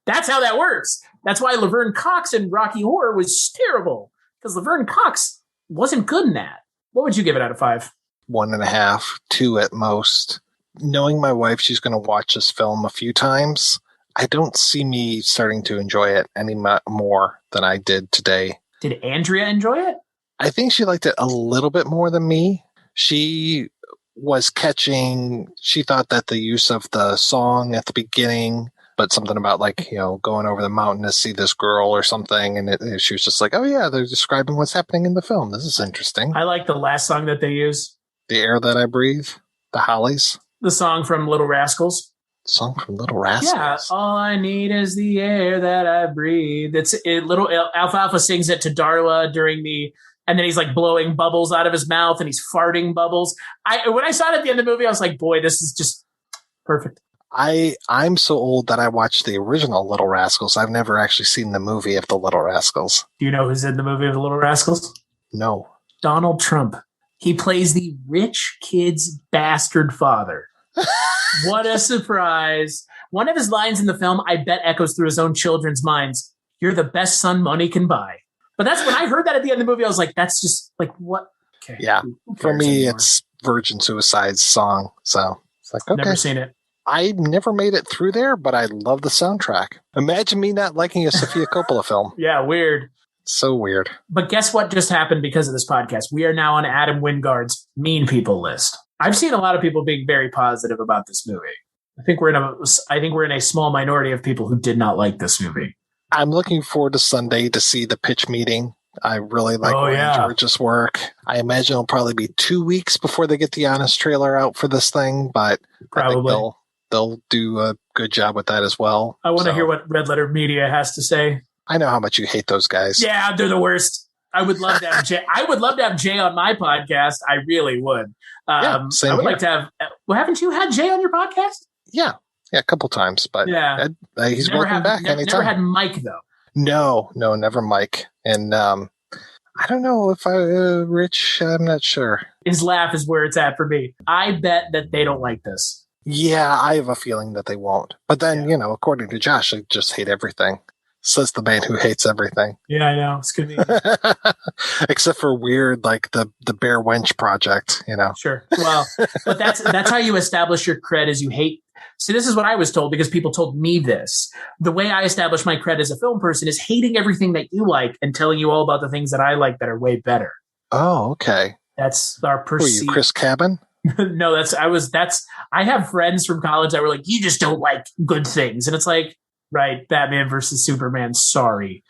That's how that works. That's why Laverne Cox in Rocky Horror was terrible, because Laverne Cox wasn't good in that. What would you give it out of 5? 1.5, 2 at most. Knowing my wife, she's going to watch this film a few times. I don't see me starting to enjoy it any more than I did today. Did Andrea enjoy it? I think she liked it a little bit more than me. She was catching, she thought that the use of the song at the beginning, but something about like, you know, going over the mountain to see this girl or something. And she was just like, oh yeah, they're describing what's happening in the film. This is interesting. I like the last song that they use. The Air That I Breathe, the Hollies. The song from Little Rascals. Song from Little Rascals? Yeah, all I need is the air that I breathe. Little Alfalfa sings it to Darla during and then he's like blowing bubbles out of his mouth and he's farting bubbles. When I saw it at the end of the movie, I was like, boy, this is just perfect. I'm so old that I watched the original Little Rascals. I've never actually seen the movie of the Little Rascals. Do you know who's in the movie of the Little Rascals? No. Donald Trump. He plays the rich kid's bastard father. What a surprise. One of his lines in the film, I bet, echoes through his own children's minds. You're the best son money can buy. But that's when I heard that at the end of the movie, I was like, that's just like, what? Okay. Yeah. For me, it's Virgin Suicide's song. So it's like, okay. Never seen it. I never made it through there, but I love the soundtrack. Imagine me not liking a Sofia Coppola film. Yeah, weird. So weird. But guess what just happened because of this podcast? We are now on Adam Wingard's Mean People list. I've seen a lot of people being very positive about this movie. I think we're in a small minority of people who did not like this movie. I'm looking forward to Sunday to see the pitch meeting. I really like Ryan George's work. I imagine it'll probably be 2 weeks before they get the honest trailer out for this thing, but probably I think they'll do a good job with that as well. I want to hear what Red Letter Media has to say. I know how much you hate those guys. Yeah, they're the worst. I would love to have Jay. I would love to have Jay on my podcast. I really would. Same I would here. like to have. Well, haven't you had Jay on your podcast? Yeah, a couple times, but yeah, he's welcome back anytime. Never had Mike though. No, never Mike. And I don't know if Rich. I'm not sure. His laugh is where it's at for me. I bet that they don't like this. Yeah, I have a feeling that they won't. But then, according to Josh, they just hate everything. Says the man who hates everything. Yeah, I know. It's convenient. Except for weird, like the Bear Wench project, Sure. Well, but that's how you establish your cred is you hate. See, this is what I was told because people told me this. The way I establish my cred as a film person is hating everything that you like and telling you all about the things that I like that are way better. Oh, okay. That's our perceived. Were you Chris Cabin? No, I have friends from college that were like, you just don't like good things. And it's like, right, Batman versus Superman, sorry.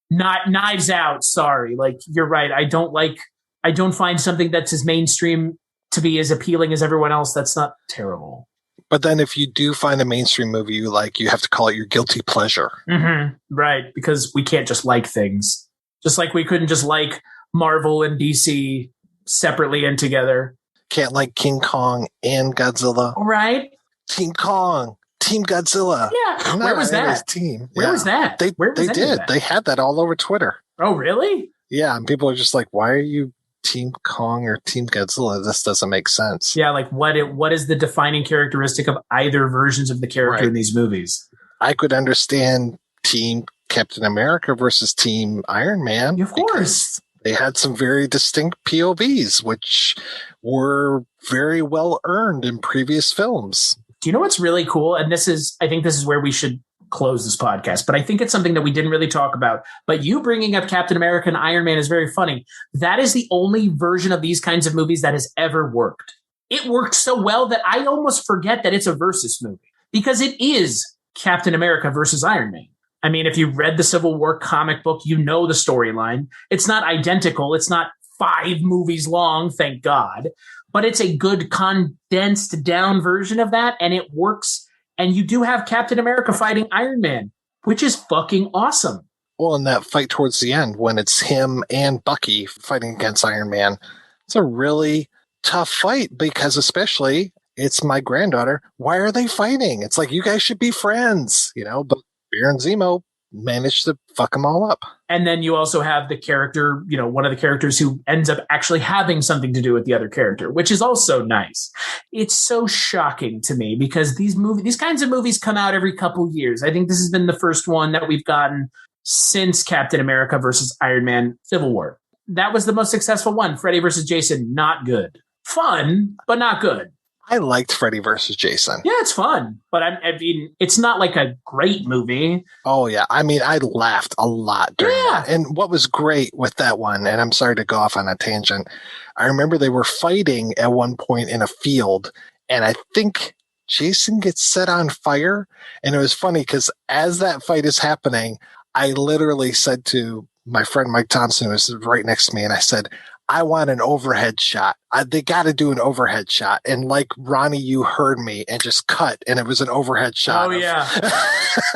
Not Knives Out, sorry. Like, you're right. I don't find something that's as mainstream to be as appealing as everyone else, that's not terrible. But then if you do find a mainstream movie you like, you have to call it your guilty pleasure. Mm-hmm. Right, because we can't just like things. Just like we couldn't just like Marvel and DC separately and together. Can't like King Kong and Godzilla. Right. Team Kong, Team Godzilla. Yeah. Where was that? Team. Where was that? They did. They had that all over Twitter. Oh, really? Yeah, and people are just like, why are you Team Kong or Team Godzilla? This doesn't make sense. Yeah, like what is the defining characteristic of either versions of the character in these movies? I could understand Team Captain America versus Team Iron Man. Of course. They had some very distinct POVs, which were very well earned in previous films. Do you know what's really cool? And I think this is where we should close this podcast, but I think it's something that we didn't really talk about. But you bringing up Captain America and Iron Man is very funny. That is the only version of these kinds of movies that has ever worked. It worked so well that I almost forget that it's a versus movie, because it is Captain America versus Iron Man. I mean, if you read the Civil War comic book, you know the storyline. It's not identical. It's not 5 movies long, thank God. But it's a good condensed down version of that, and it works. And you do have Captain America fighting Iron Man, which is fucking awesome. Well, in that fight towards the end, when it's him and Bucky fighting against Iron Man, it's a really tough fight, because especially it's my granddaughter. Why are they fighting? It's like, you guys should be friends, but Baron Zemo managed to fuck them all up. And then you also have the character, one of the characters who ends up actually having something to do with the other character, which is also nice. It's so shocking to me, because these kinds of movies come out every couple years. I think this has been the first one that we've gotten since Captain America versus Iron Man Civil War. That was the most successful one. Freddy versus Jason, not good. Fun, but not good. I liked Freddy versus Jason. Yeah, it's fun, but I mean, it's not like a great movie. Oh, yeah. I mean, I laughed a lot during that. And what was great with that one, and I'm sorry to go off on a tangent, I remember they were fighting at one point in a field, and I think Jason gets set on fire. And it was funny because as that fight is happening, I literally said to my friend Mike Thompson, who was right next to me, and I said, I want an overhead shot. They got to do an overhead shot. And like Ronnie, you heard me and just cut, and it was an overhead shot. Oh, yeah.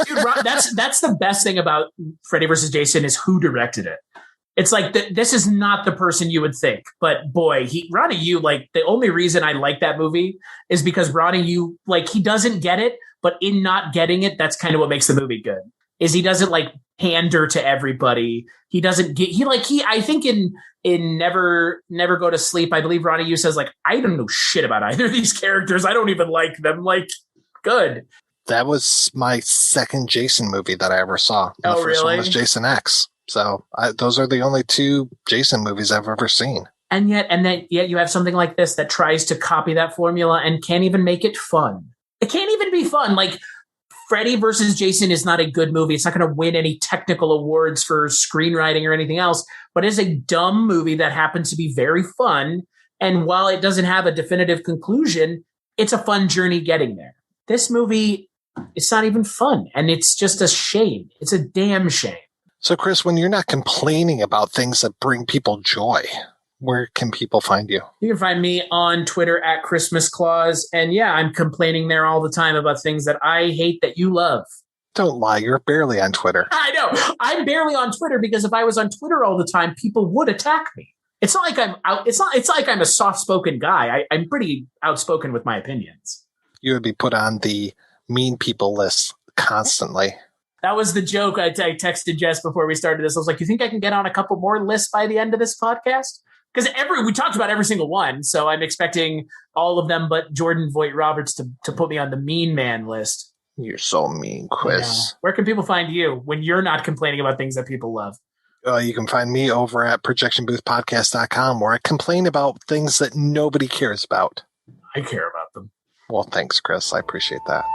Dude, that's the best thing about Freddy vs. Jason is who directed it. It's like, this is not the person you would think. But boy, Ronnie Yu, like, the only reason I like that movie is because Ronnie Yu, like, he doesn't get it, but in not getting it, that's kind of what makes the movie good. Is he doesn't like pander to everybody. He doesn't get, I think in Never Go to Sleep, I believe Ronnie Yu says, like, I don't know shit about either of these characters. I don't even like them. Like, good. That was my second Jason movie that I ever saw. The first one was Jason X. So those are the only 2 Jason movies I've ever seen. And yet you have something like this that tries to copy that formula and can't even make it fun. It can't even be fun. Like, Freddy versus Jason is not a good movie. It's not going to win any technical awards for screenwriting or anything else, but it's a dumb movie that happens to be very fun. And while it doesn't have a definitive conclusion, it's a fun journey getting there. This movie, it's not even fun. And it's just a shame. It's a damn shame. So, Chris, when you're not complaining about things that bring people joy, where can people find you? You can find me on Twitter at Christmas Claus. And yeah, I'm complaining there all the time about things that I hate that you love. Don't lie. You're barely on Twitter. I know. I'm barely on Twitter because if I was on Twitter all the time, people would attack me. It's not like I'm out. It's like I'm a soft-spoken guy. I'm pretty outspoken with my opinions. You would be put on the mean people list constantly. That was the joke I texted Jess before we started this. I was like, you think I can get on a couple more lists by the end of this podcast? Because we talked about every single one, so I'm expecting all of them but Jordan Voight Roberts to put me on the mean man list. You're so mean, Chris. Where can people find you when you're not complaining about things that people love? You can find me over at projectionboothpodcast.com, where I complain about things that nobody cares about. I care about them. Well, thanks, Chris. I appreciate that.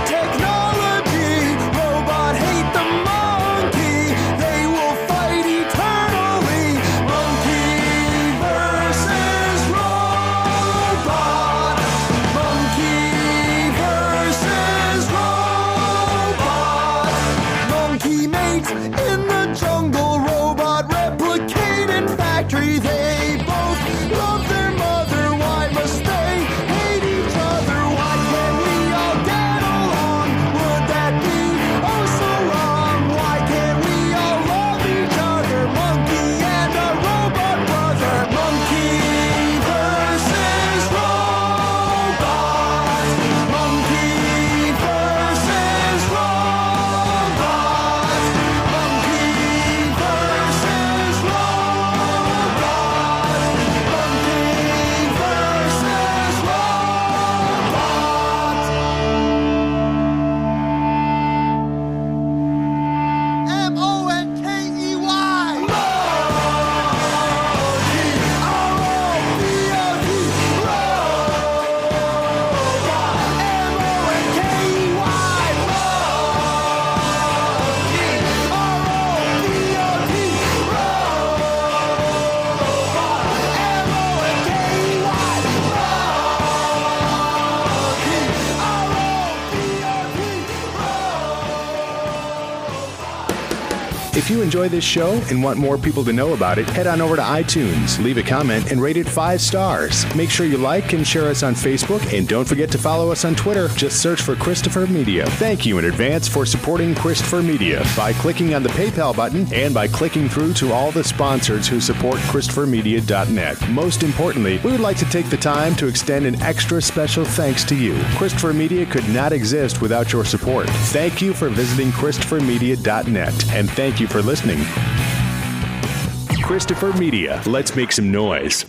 Hate If you enjoy this show and want more people to know about it, head on over to iTunes, leave a comment, and rate it 5 stars. Make sure you like and share us on Facebook, and don't forget to follow us on Twitter. Just search for Christopher Media. Thank you in advance for supporting Christopher Media by clicking on the PayPal button and by clicking through to all the sponsors who support ChristopherMedia.net. Most importantly, we would like to take the time to extend an extra special thanks to you. Christopher Media could not exist without your support. Thank you for visiting ChristopherMedia.net, and thank you for listening. Christopher Media. Let's make some noise.